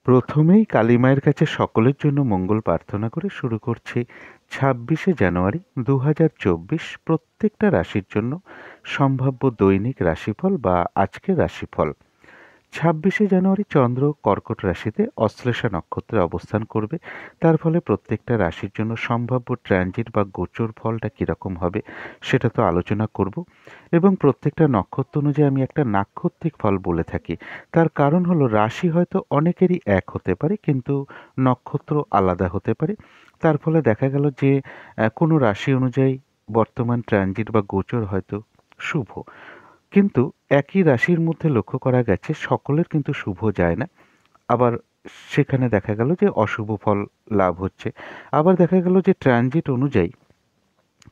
প্রথমেই কালী মায়ের কাছে সকলের জন্য মঙ্গল প্রার্থনা করে শুরু করছি ২৬শে জানুয়ারি ২০২৪ প্রত্যেকটা রাশির জন্য সম্ভাব্য দৈনিক রাশিফল বা আজকের রাশিফল। ২৬শে জানুয়ারি চন্দ্র কর্কট রাশিতে অশ্লেষা নক্ষত্রে অবস্থান করবে। তার ফলে প্রত্যেকটা রাশির জন্য সম্ভাব্য ট্রানজিট বা গোচর ফলটা কীরকম হবে সেটা তো আলোচনা করব। এবং প্রত্যেকটা নক্ষত্র অনুযায়ী আমি একটা নাক্ষত্রিক ফল বলে থাকি। তার কারণ হলো রাশি হয়তো অনেকেরই এক হতে পারে, কিন্তু নক্ষত্র আলাদা হতে পারে। তার ফলে দেখা গেল যে কোনো রাশি অনুযায়ী বর্তমান ট্রানজিট বা গোচর হয়তো শুভ, কিন্তু একই রাশির মধ্যে লক্ষ্য করা গেছে সকলের কিন্তু শুভ যায় না। আবার সেখানে দেখা গেল যে অশুভ ফল লাভ হচ্ছে। আবার দেখা গেল যে ট্রানজিট অনুযায়ী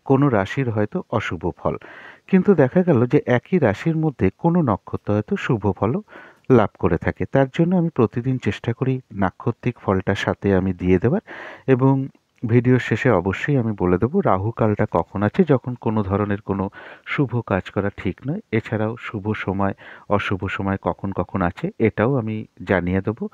কোনো রাশির হয়তো অশুভ ফল, কিন্তু দেখা গেল যে একই রাশির মধ্যে কোনো নক্ষত্র হয়তো শুভ ফলও লাভ করে থাকে। তার জন্য আমি প্রতিদিন চেষ্টা করি নাক্ষত্রিক ফলটার সাথে আমি দিয়ে দেওয়ার। এবং ভিডিওর শেষে অবশ্যই আমি বলে দেবো রাহুকালটা কখন আছে, যখন কোনো ধরনের কোনো শুভ কাজ করা ঠিক নয়। এছাড়াও শুভ সময় অশুভ সময় কখন কখন আছে এটাও আমি জানিয়ে দেবো,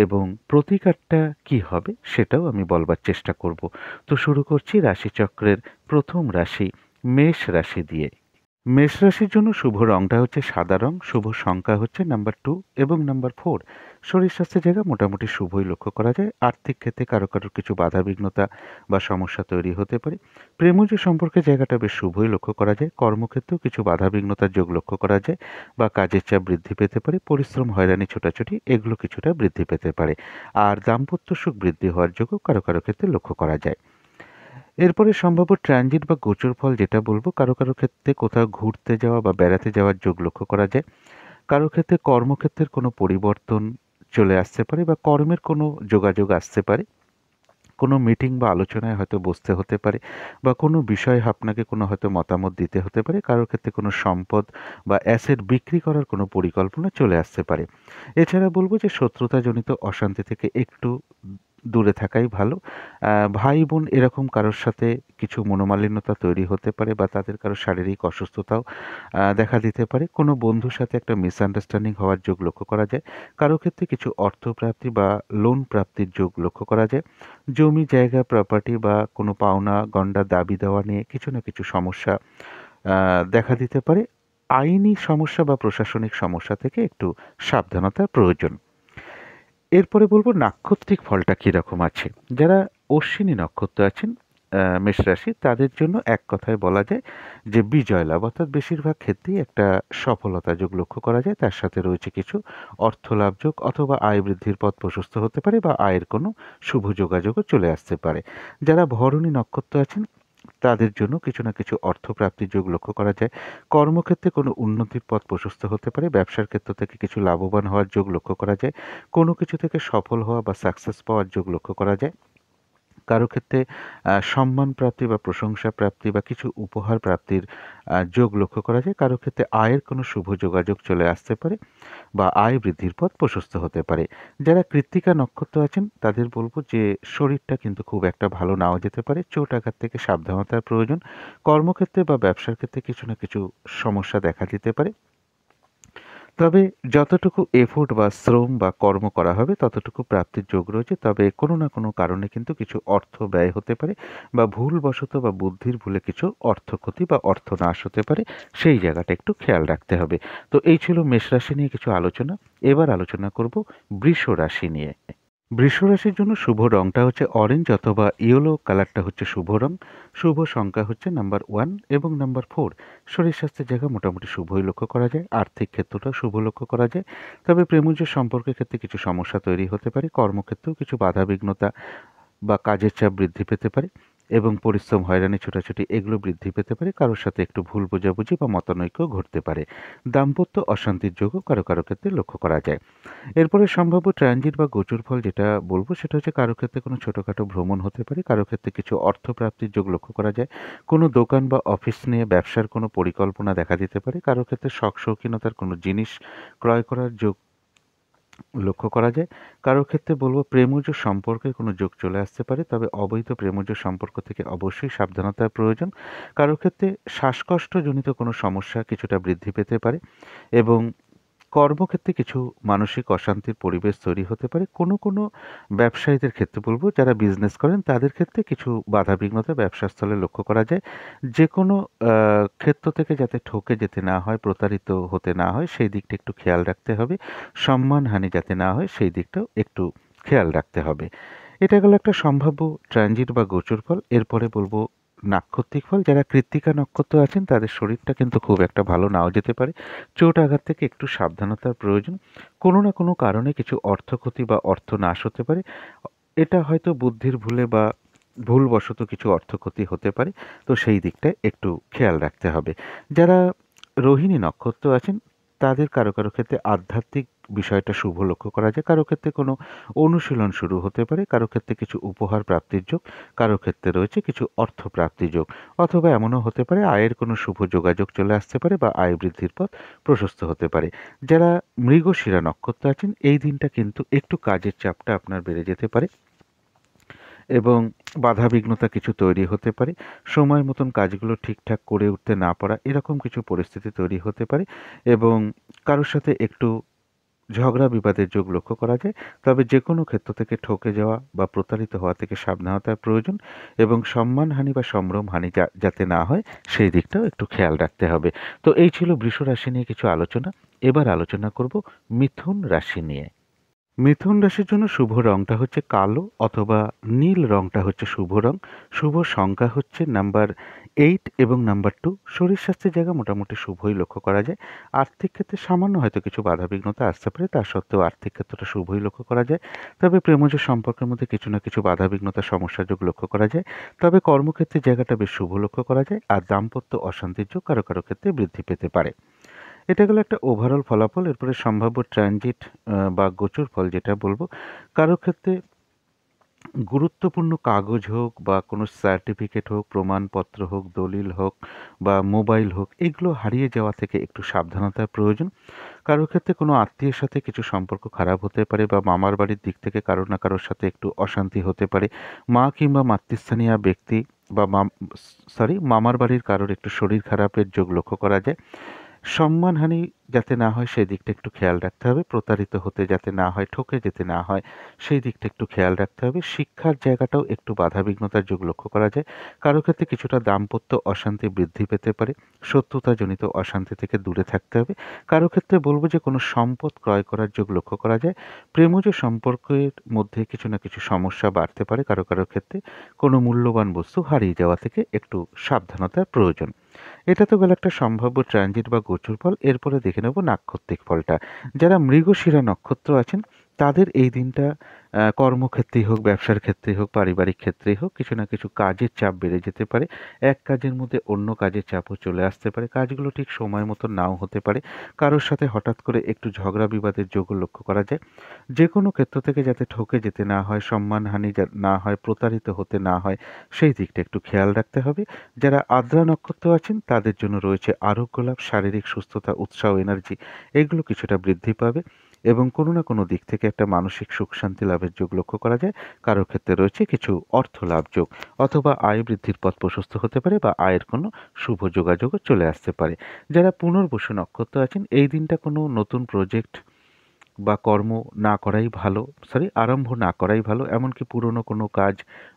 এবং প্রতিকারটা কি হবে সেটাও আমি বলবার চেষ্টা করব। তো শুরু করছি রাশিচক্রের প্রথম রাশি মেষ রাশি দিয়ে। মেষ রাশির জন্য শুভ রংটা হচ্ছে সাদা রং, শুভ সংখ্যা হচ্ছে নাম্বার 2 এবং নাম্বার 4। শরীর স্বাস্থ্যের জায়গা মোটামুটি শুভই লক্ষ্য করা যায়। আর্থিক ক্ষেত্রে কারো কারোর কিছু বাধাবিঘ্নতা বা সমস্যা তৈরি হতে পারে। প্রেমজ সম্পর্কের জায়গাটা বেশ শুভই লক্ষ্য করা যায়। কর্মক্ষেত্রেও কিছু বাধাবিঘ্নতার যোগ লক্ষ্য করা যায় বা কাজের চাপ বৃদ্ধি পেতে পারে। পরিশ্রম, হয়রানি, ছোটাছুটি এগুলো কিছুটা বৃদ্ধি পেতে পারে। আর দাম্পত্য সুখ বৃদ্ধি হওয়ার যোগও কারো কারো ক্ষেত্রে লক্ষ্য করা যায়। এরপরে সম্ভাব্য ট্রানজিট বা গোচর ফল যেটা বলবো, কারো কারো ক্ষেত্রে কোথাও ঘুরতে যাওয়া বা বেড়াতে যাওয়ার যোগ লক্ষ্য করা যায়। কারো ক্ষেত্রে কর্মক্ষেত্রের কোনো পরিবর্তন চলে আসতে পারে বা কর্মের কোনো যোগাযোগ আসতে পারে। কোনো মিটিং বা আলোচনায় হয়তো বসতে হতে পারে বা কোনো বিষয়ে আপনাকে কোনো হয়তো মতামত দিতে হতে পারে। কারোর ক্ষেত্রে কোনো সম্পদ বা অ্যাসেট বিক্রি করার কোনো পরিকল্পনা চলে আসতে পারে। এছাড়া বলব যে শত্রুতাজনিত অশান্তি থেকে একটু দূরে থাকাই ভালো। ভাই বোন এরকম কারোর সাথে কিছু মনোমালিন্যতা তৈরি হতে পারে বা তাদের কারো শারীরিক অসুস্থতাও দেখা দিতে পারে। কোনো বন্ধুর সাথে একটা মিসআন্ডারস্ট্যান্ডিং হওয়ার যোগ লক্ষ্য করা যায়। কারো ক্ষেত্রে কিছু অর্থপ্রাপ্তি বা লোন প্রাপ্তির যোগ লক্ষ্য করা যায়। জমি জায়গা প্রপার্টি বা কোনো পাওনা গন্ডা দাবি দেওয়া নিয়ে কিছু না কিছু সমস্যা দেখা দিতে পারে। আইনি সমস্যা বা প্রশাসনিক সমস্যা থেকে একটু সাবধানতার প্রয়োজন। এরপরে বলবো নাক্ষত্রিক ফলটা কীরকম আছে। যারা অশ্বিনী নক্ষত্র আছেন মেষ রাশি, তাদের জন্য এক কথায় বলা যায় যে বিজয় লাভ, অর্থাৎ বেশিরভাগ ক্ষেত্রেই একটা সফলতা যোগ লক্ষ্য করা যায়। তার সাথে রয়েছে কিছু অর্থ লাভ যোগ, অথবা আয় বৃদ্ধির পথ প্রশস্ত হতে পারে বা আয়ের কোনো শুভ যোগাযোগও চলে আসতে পারে। যারা ভরণী নক্ষত্র আছেন তাদের জন্য কিছু না কিছু অর্থপ্রাপ্তির যোগ লক্ষ্য করা যায়। কর্মক্ষেত্রে কোনো উন্নতির পথ প্রশস্ত হতে পারে। ব্যবসার ক্ষেত্র থেকে কিছু লাভবান হওয়ার যোগ লক্ষ্য করা যায়। কোনো কিছু থেকে সফল হওয়া বা সাকসেস পাওয়ার যোগ লক্ষ্য করা যায়। কারো ক্ষেত্রে সম্মান প্রাপ্তি বা প্রশংসা প্রাপ্তি বা কিছু উপহার প্রাপ্তির যোগ লক্ষ্য করা যায়। কারো ক্ষেত্রে আয়ের কোনো শুভ যোগাযোগ চলে আসতে পারে বা আয় বৃদ্ধির পথ প্রশস্ত হতে পারে। যারা কৃত্তিকা নক্ষত্র আছেন তাদের বলব যে শরীরটা কিন্তু খুব একটা ভালো নাও যেতে পারে। চোট আঘাত থেকে সাবধানতার প্রয়োজন। কর্মক্ষেত্রে বা ব্যবসার ক্ষেত্রে কিছু না কিছু সমস্যা দেখা দিতে পারে। তবে যতটুকু এফোর্ট বা শ্রম বা কর্ম করা হবে ততটুকু প্রাপ্তির যোগ রয়েছে। তবে কোনো না কোনো কারণে কিন্তু কিছু অর্থ ব্যয় হতে পারে বা ভুলবশত বা বুদ্ধির ভুলে কিছু অর্থ ক্ষতি বা অর্থ নাশ হতে পারে। সেই জায়গাটা একটু খেয়াল রাখতে হবে। তো এই ছিল মেষ রাশি নিয়ে কিছু আলোচনা। এবার আলোচনা করব বৃষ রাশি নিয়ে। বৃষ রাশির জন্য শুভ রংটা হচ্ছে অরেঞ্জ অথবা ইয়েলো কালারটা হচ্ছে শুভ রং। শুভ সংখ্যা হচ্ছে নাম্বার 1 এবং নাম্বার 4। শরীর স্বাস্থ্যের জায়গা মোটামুটি শুভই লক্ষ্য করা যায়। আর্থিক ক্ষেত্রটা শুভ লক্ষ্য করা যায়। তবে প্রেমজ সম্পর্কের ক্ষেত্রে কিছু সমস্যা তৈরি হতে পারে। কর্মক্ষেত্রেও কিছু বাধাবিঘ্নতা বা কাজের চাপ বৃদ্ধি পেতে পারে এবং পরিশ্রম, হয়রানি, ছোটাছুটি এগুলো বৃদ্ধি পেতে পারে। কারোর সাথে একটু ভুল বোঝাবুঝি বা মতানৈক্য ঘটতে পারে। দাম্পত্য অশান্তির যোগও কারো কারো ক্ষেত্রে লক্ষ্য করা যায়। এরপরে সম্ভাব্য ট্রানজিট বা গোচর ফল যেটা বলবো সেটা হচ্ছে কারো ক্ষেত্রে কোনো ছোটোখাটো ভ্রমণ হতে পারে। কারো ক্ষেত্রে কিছু অর্থপ্রাপ্তির যোগ লক্ষ্য করা যায়। কোনো দোকান বা অফিস নিয়ে ব্যবসার কোনো পরিকল্পনা দেখা দিতে পারে। কারো ক্ষেত্রে শখ শৌখিনতার কোনো জিনিস ক্রয় করার যোগ লক্ষ্য করা যায়। কারো ক্ষেত্রে বলবো প্রেমজ সম্পর্কের কোনো যোগ চলে আসতে পারে। তবে অবৈধ প্রেমজ সম্পর্ক থেকে অবশ্যই সাবধানতার প্রয়োজন। কারো ক্ষেত্রে শ্বাসকষ্টজনিত কোনো সমস্যা কিছুটা বৃদ্ধি পেতে পারে এবং কর্মক্ষেত্রে কিছু মানসিক অশান্তির পরিবেশ তৈরি হতে পারে। কোনো কোনো ব্যবসায়ীদের ক্ষেত্রে বলব, যারা বিজনেস করেন তাদের ক্ষেত্রে কিছু বাধাবিঘ্নতা ব্যবসাস্থলে লক্ষ্য করা যায়। যে কোনো ক্ষেত্র থেকে যাতে ঠকে যেতে না হয়, প্রতারিত হতে না হয়, সেই দিকটা একটু খেয়াল রাখতে হবে। সম্মানহানি যাতে না হয় সেই দিকটাও একটু খেয়াল রাখতে হবে। এটা গেল একটা সম্ভাব্য ট্রানজিট বা গোচর ফল। এরপরে বলব নাক্ষত্রিক ফল। যারা কৃত্তিকা নক্ষত্র আছেন তাদের শরীরটা কিন্তু খুব একটা ভালো নাও যেতে পারে। চোট আঘাত থেকে একটু সাবধানতার প্রয়োজন। কোনো না কোনো কারণে কিছু অর্থক্ষতি বা অর্থনাশ হতে পারে। এটা হয়তো বুদ্ধির ভুলে বা ভুলবশত কিছু অর্থক্ষতি হতে পারে। তো সেই দিকটায় একটু খেয়াল রাখতে হবে। যারা রোহিণী নক্ষত্র আছেন তাদের কারো কারো ক্ষেত্রে আধ্যাত্মিক বিষয়টা শুভ লক্ষ্য করা যায়। কারো ক্ষেত্রে কোনো অনুশীলন শুরু হতে পারে, কারো ক্ষেত্রে কিছু উপহার প্রাপ্তির যোগ, কারো ক্ষেত্রে রয়েছে কিছু অর্থ প্রাপ্তির যোগ, অথবা এমনও হতে পারে আয়ের কোনো শুভ যোগাযোগ চলে আসতে পারে বা আয় বৃদ্ধির পথ প্রশস্ত হতে পারে। যারা মৃগশিরা নক্ষত্র আছেন এই দিনটা কিন্তু একটু কাজের চাপটা আপনার বেড়ে যেতে পারে এবং বাধাবিঘ্নতা কিছু তৈরি হতে পারে। সময় মতন কাজগুলো ঠিকঠাক করে উঠতে না পারা, এরকম কিছু পরিস্থিতি তৈরি হতে পারে এবং কারোর সাথে একটু ঝগড়া বিবাদের যোগ লক্ষ্য করা যায়। তবে যে কোনো ক্ষেত্র থেকে ঠকে যাওয়া বা প্রতারিত হওয়া থেকে সাবধানতার প্রয়োজন এবং সম্মানহানি বা সম্ভ্রমহানি যাতে না হয় সেই দিকটাও একটু খেয়াল রাখতে হবে। তো এই ছিল বৃষ রাশি নিয়ে কিছু আলোচনা। এবার আলোচনা করব মিথুন রাশি নিয়ে। মিথুন রাশির জন্য শুভ রংটা হচ্ছে কালো অথবা নীল রংটা হচ্ছে শুভ রং। শুভ সংখ্যা হচ্ছে নাম্বার 8 এবং নাম্বার 2। শরীর স্বাস্থ্যের জায়গা মোটামুটি শুভই লক্ষ্য করা যায়। আর্থিক ক্ষেত্রে সামান্য হয়তো কিছু বাধাবিঘ্নতা আসতে পারে, তা সত্ত্বেও আর্থিক ক্ষেত্রটা শুভই লক্ষ্য করা যায়। তবে প্রেমজ সম্পর্কের মধ্যে কিছু না কিছু বাধাবিঘ্নতা সমস্যার যোগ লক্ষ্য করা যায়। তবে কর্মক্ষেত্রে জায়গাটা বেশ শুভ লক্ষ্য করা যায় আর দাম্পত্য অশান্তির যোগ কারো কারো ক্ষেত্রে বৃদ্ধি পেতে পারে। এটা গেল একটা ওভারঅল ফলাফল। এরপরে সম্ভাব্য ট্রানজিট বা গোচর ফল যেটা বলবো, কারো ক্ষেত্রে গুরুত্বপূর্ণ কাগজ হোক বা কোনো সার্টিফিকেট হোক, প্রমাণপত্র হোক, দলিল হোক বা মোবাইল হোক, এগুলো হারিয়ে যাওয়া থেকে একটু সাবধানতার প্রয়োজন। কারো ক্ষেত্রে কোনো আত্মীয়ের সাথে কিছু সম্পর্ক খারাপ হতে পারে বা মামার বাড়ির দিক থেকে কারো না কারোর সাথে একটু অশান্তি হতে পারে। মা কিংবা মাতৃস্থানীয় ব্যক্তি বা মামার বাড়ির কারোর একটু শরীর খারাপের যোগ লক্ষ্য করা যায়। সম্মানহানি যাতে না হয় সেই দিকটা একটু খেয়াল রাখতে হবে। প্রতারিত হতে যাতে না হয়, ঠকে যেতে না হয় সেই দিকটা একটু খেয়াল রাখতে হবে। শিক্ষার জায়গাটাও একটু বাধাবিঘ্নতার যোগ লক্ষ্য করা যায়। কারো ক্ষেত্রে কিছুটা দাম্পত্য অশান্তি বৃদ্ধি পেতে পারে। শত্রুতাজনিত অশান্তি থেকে দূরে থাকতে হবে। কারো ক্ষেত্রে বলব যে কোনো সম্পদ ক্রয় করার যোগ লক্ষ্য করা যায়। প্রেমজ সম্পর্কের মধ্যে কিছু না কিছু সমস্যা বাড়তে পারে। কারো কারো ক্ষেত্রে কোনো মূল্যবান বস্তু হারিয়ে যাওয়া থেকে একটু সাবধানতার প্রয়োজন। এটা তো গেল একটা সম্ভাব্য ট্রানজিট বা গোচর ফল। এরপরে দেখে নেব নাক্ষত্রিক ফলটা। যারা মৃগশিরা নক্ষত্র আছেন তাদের এই দিনটা কর্মক্ষেত্রেই হোক, ব্যবসার ক্ষেত্রেই হোক, পারিবারিক ক্ষেত্রেই হোক, কিছু না কিছু কাজের চাপ বেড়ে যেতে পারে। এক কাজের মধ্যে অন্য কাজের চাপও চলে আসতে পারে। কাজগুলো ঠিক সময় মতো নাও হতে পারে। কারোর সাথে হঠাৎ করে একটু ঝগড়া বিবাদের যোগও লক্ষ্য করা যায়। যে কোনো ক্ষেত্র থেকে যাতে ঠকে যেতে না হয়, সম্মানহানি না হয়, প্রতারিত হতে না হয় সেই দিকটা একটু খেয়াল রাখতে হবে। যারা আদ্রা নক্ষত্র আছেন তাদের জন্য রয়েছে আরোগ্য লাভ, শারীরিক সুস্থতা, উৎসাহ, এনার্জি এগুলো কিছুটা বৃদ্ধি পাবে এবং কোনো না কোনো দিক থেকে একটা মানসিক সুখ শান্তি লাভের যোগ লক্ষ্য করা যায়। কারো ক্ষেত্রে রয়েছে কিছু অর্থ লাভ যোগ অথবা আয় বৃদ্ধির পথ প্রশস্ত হতে পারে বা আয়ের কোনো শুভ যোগাযোগও চলে আসতে পারে। যারা পুনর্বসু নক্ষত্র আছেন এই দিনটা কোনো নতুন প্রজেক্ট বা কর্ম না করাই ভালো, আরম্ভ না করাই ভালো। এমনকি পুরনো কোনো কাজ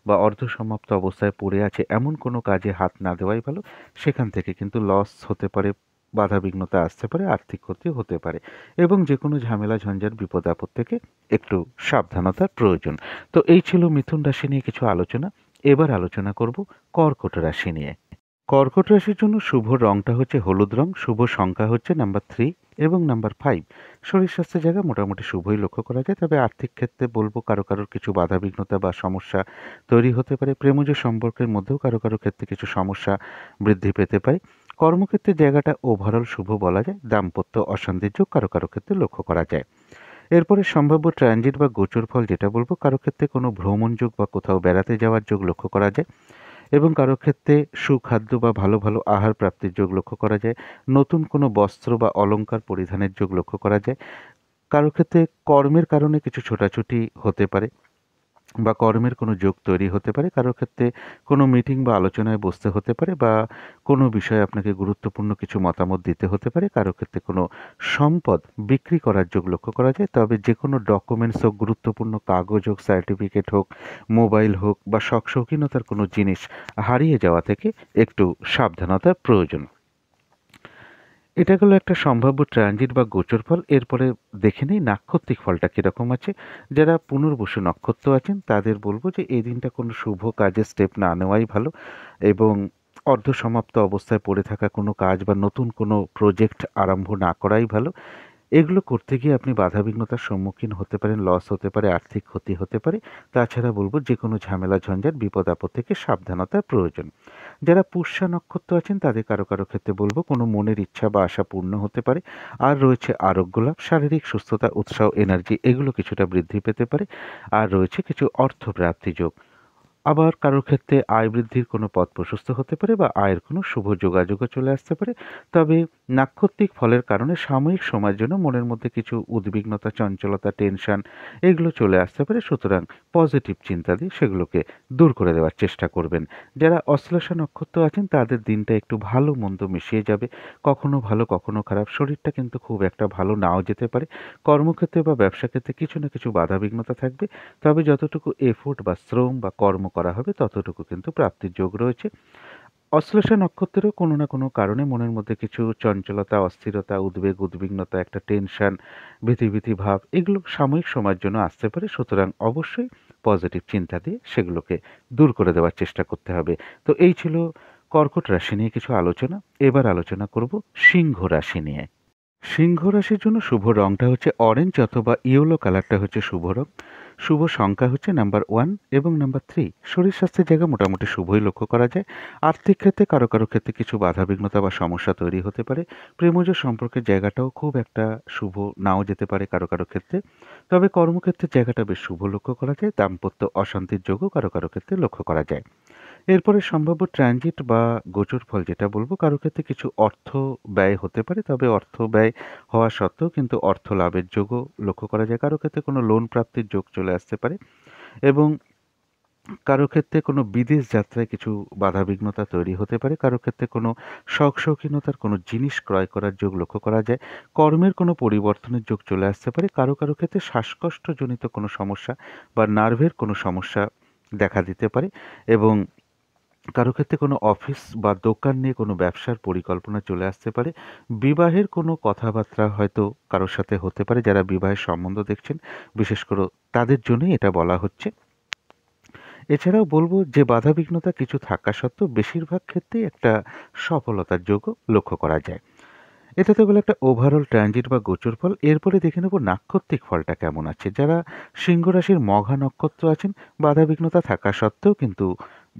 বা অর্ধসমাপ্ত অবস্থায় পড়ে আছে এমন কোনো কাজে হাত না দেওয়াই ভালো। সেখান থেকে কিন্তু লস হতে পারে, বাধাবিঘ্নতা আসতে পারে, আর্থিক ক্ষতি হতে পারে এবং যে কোনো ঝামেলা ঝঞ্ঝাট বিপদ আপদ থেকে একটু সাবধানতার প্রয়োজন। তো এই ছিল মিথুন রাশি নিয়ে কিছু আলোচনা। এবার আলোচনা করব কর্কট রাশি নিয়ে। কর্কট রাশির জন্য শুভ রংটা হচ্ছে হলুদ রং। শুভ সংখ্যা হচ্ছে নাম্বার 3 এবং নাম্বার 5। শরীর স্বাস্থ্যের জায়গা মোটামুটি শুভই লক্ষ্য করা যায়। তবে আর্থিক ক্ষেত্রে বলবো কারো কারোর কিছু বাধাবিঘ্নতা বা সমস্যা তৈরি হতে পারে। প্রেমজ সম্পর্কের মধ্যেও কারো কারো ক্ষেত্রে কিছু সমস্যা বৃদ্ধি পেতে পারে। কর্মক্ষেত্রের জায়গাটা ওভারঅল শুভ বলা যায়। দাম্পত্য অশান্তির যোগ কারো কারো ক্ষেত্রে লক্ষ্য করা যায়। এরপরে সম্ভাব্য ট্রানজিট বা গোচর ফল যেটা বলবো, কারো ক্ষেত্রে কোনো ভ্রমণ যোগ বা কোথাও বেড়াতে যাওয়ার যোগ লক্ষ্য করা যায় এবং কারো ক্ষেত্রে সুখাদ্য বা ভালো ভালো আহার প্রাপ্তির যোগ লক্ষ্য করা যায়। নতুন কোনো বস্ত্র বা অলংকার পরিধানের যোগ লক্ষ্য করা যায়। কারো ক্ষেত্রে কর্মের কারণে কিছু ছোটাছুটি হতে পারে বা কর্মের কোনো যোগ তৈরি হতে পারে। কারো ক্ষেত্রে কোনো মিটিং বা আলোচনায় বসতে হতে পারে বা কোনো বিষয়ে আপনাকে গুরুত্বপূর্ণ কিছু মতামত দিতে হতে পারে। কারো ক্ষেত্রে কোনো সম্পদ বিক্রি করার যোগ লক্ষ্য করা যায়। তবে যেকোনো ডকুমেন্টস হোক, গুরুত্বপূর্ণ কাগজ হোক, সার্টিফিকেট হোক, মোবাইল হোক বা শৌখিনতার কোনো জিনিস হারিয়ে যাওয়া থেকে একটু সাবধানতার প্রয়োজন। এটা গেল একটা সম্ভাব্য ট্রানজিট বা গোচরফল। এরপরে দেখে নেই নাক্ষত্রিক ফলটা কীরকম আছে। যারা পুনর্বসু নক্ষত্র আছেন তাদের বলবো যে এই দিনটা কোনো শুভ কাজে স্টেপ না নেওয়াই ভালো এবং অর্ধসমাপ্ত অবস্থায় পড়ে থাকা কোনো কাজ বা নতুন কোনো প্রজেক্ট আরম্ভ না করাই ভালো। এগুলো করতে গিয়ে আপনি বাধাবিঘ্নতার সম্মুখীন হতে পারেন, লস হতে পারে, আর্থিক ক্ষতি হতে পারে। তাছাড়া বলবো যে কোনো ঝামেলা ঝঞ্ঝাট বিপদ আপদ থেকে সাবধানতার প্রয়োজন। যারা পুষ্যা নক্ষত্র আছেন তাদের কারো ক্ষেত্রে বলবো কোনো মনের ইচ্ছা বা আশা পূর্ণ হতে পারে। আর রয়েছে আরোগ্য লাভ, শারীরিক সুস্থতা, উৎসাহ, এনার্জি এগুলো কিছুটা বৃদ্ধি পেতে পারে। আর রয়েছে কিছু অর্থপ্রাপ্তি যোগ। আবার কারোর ক্ষেত্রে আয় বৃদ্ধির কোনো পথ প্রশস্ত হতে পারে বা আয়ের কোনো শুভ যোগাযোগও চলে আসতে পারে। তবে নাক্ষত্রিক ফলের কারণে সাময়িক সময়ের জন্য মনের মধ্যে কিছু উদ্বিগ্নতা, চঞ্চলতা, টেনশন এগুলো চলে আসতে পারে। সুতরাং পজিটিভ চিন্তা দিয়ে সেগুলোকে দূর করে দেওয়ার চেষ্টা করবেন। যারা অশ্লেষা নক্ষত্র আছেন তাদের দিনটা একটু ভালো মন্দ মিশিয়ে যাবে, কখনো ভালো কখনো খারাপ। শরীরটা কিন্তু খুব একটা ভালো নাও যেতে পারে। কর্মক্ষেত্রে বা ব্যবসা ক্ষেত্রে কিছু না কিছু বাধাবিঘ্নতা থাকবে। তবে যতটুকু এফোর্ট বা শ্রম বা কর্ম করা হবে ততটুকু কিন্তু প্রাপ্তির যোগ রয়েছে। অশ্লেষা নক্ষত্রেরও কোনো না কোনো কারণে মনের মধ্যে কিছু চঞ্চলতা, অস্থিরতা, উদ্বেগ, উদ্বিগ্নতা, একটা টেনশন, ভীতি ভাব এগুলো সাময়িক সময়ের জন্য আসতে পারে। সুতরাং অবশ্যই পজিটিভ চিন্তা দিয়ে সেগুলোকে দূর করে দেওয়ার চেষ্টা করতে হবে। তো এই ছিল কর্কট রাশি নিয়ে কিছু আলোচনা। এবার আলোচনা করব সিংহ রাশি নিয়ে। সিংহ রাশির জন্য শুভ রংটা হচ্ছে অরেঞ্জ অথবা ইয়েলো কালারটা হচ্ছে শুভ রং। শুভ সংখ্যা হচ্ছে নাম্বার 1 এবং নাম্বার 3। শরীর স্বাস্থ্যের জায়গা মোটামুটি শুভই লক্ষ্য করা যায়। আর্থিক ক্ষেত্রে কারো ক্ষেত্রে কিছু বাধাবিঘ্নতা বা সমস্যা তৈরি হতে পারে। প্রেমজ সম্পর্কের জায়গাটাও খুব একটা শুভ নাও যেতে পারে কারো ক্ষেত্রে। তবে কর্মক্ষেত্রের জায়গাটা বেশ শুভ লক্ষ্য করা যায়। দাম্পত্য অশান্তির যোগও কারো ক্ষেত্রে লক্ষ্য করা যায়। এরপরে সম্ভাব্য ট্রানজিট বা গোচর ফল যেটা বলবো, কারো ক্ষেত্রে কিছু অর্থ ব্যয় হতে পারে। তবে অর্থ ব্যয় হওয়া সত্ত্বেও কিন্তু অর্থ লাভের যোগও লক্ষ্য করা যায়। কারো ক্ষেত্রে কোনো লোন প্রাপ্তির যোগ চলে আসতে পারে এবং কারো ক্ষেত্রে কোনো বিদেশ যাত্রায় কিছু বাধাবিঘ্নতা তৈরি হতে পারে। কারো ক্ষেত্রে কোনো শৌখিনতার কোনো জিনিস ক্রয় করার যোগ লক্ষ্য করা যায়। কর্মের কোনো পরিবর্তনের যোগ চলে আসতে পারে। কারো ক্ষেত্রে শ্বাসকষ্টজনিত কোনো সমস্যা বা নার্ভের কোনো সমস্যা দেখা দিতে পারে এবং কারো ক্ষেত্রে কোনো অফিস বা দোকান নিয়ে কোনো ব্যবসার পরিকল্পনা চলে আসতে পারে। বিবাহের কোনো কথাবার্তা হয়তো কারোর সাথে হতে পারে। যারা বিবাহের সম্বন্ধ দেখছেন বিশেষ করে তাদের জন্যই এটা বলা হচ্ছে। এছাড়াও বলবো যে বাধাবিঘ্নতা কিছু থাকা সত্ত্বেও বেশিরভাগ ক্ষেত্রেই একটা সফলতার যোগও লক্ষ্য করা যায়। এটা তো গেল একটা ওভারঅল ট্রানজিট বা গোচর ফল। এরপরে দেখে নেব নাক্ষত্রিক ফলটা কেমন আছে। যারা সিংহ রাশির মঘা নক্ষত্র আছেন বাধাবিঘ্নতা থাকা সত্ত্বেও কিন্তু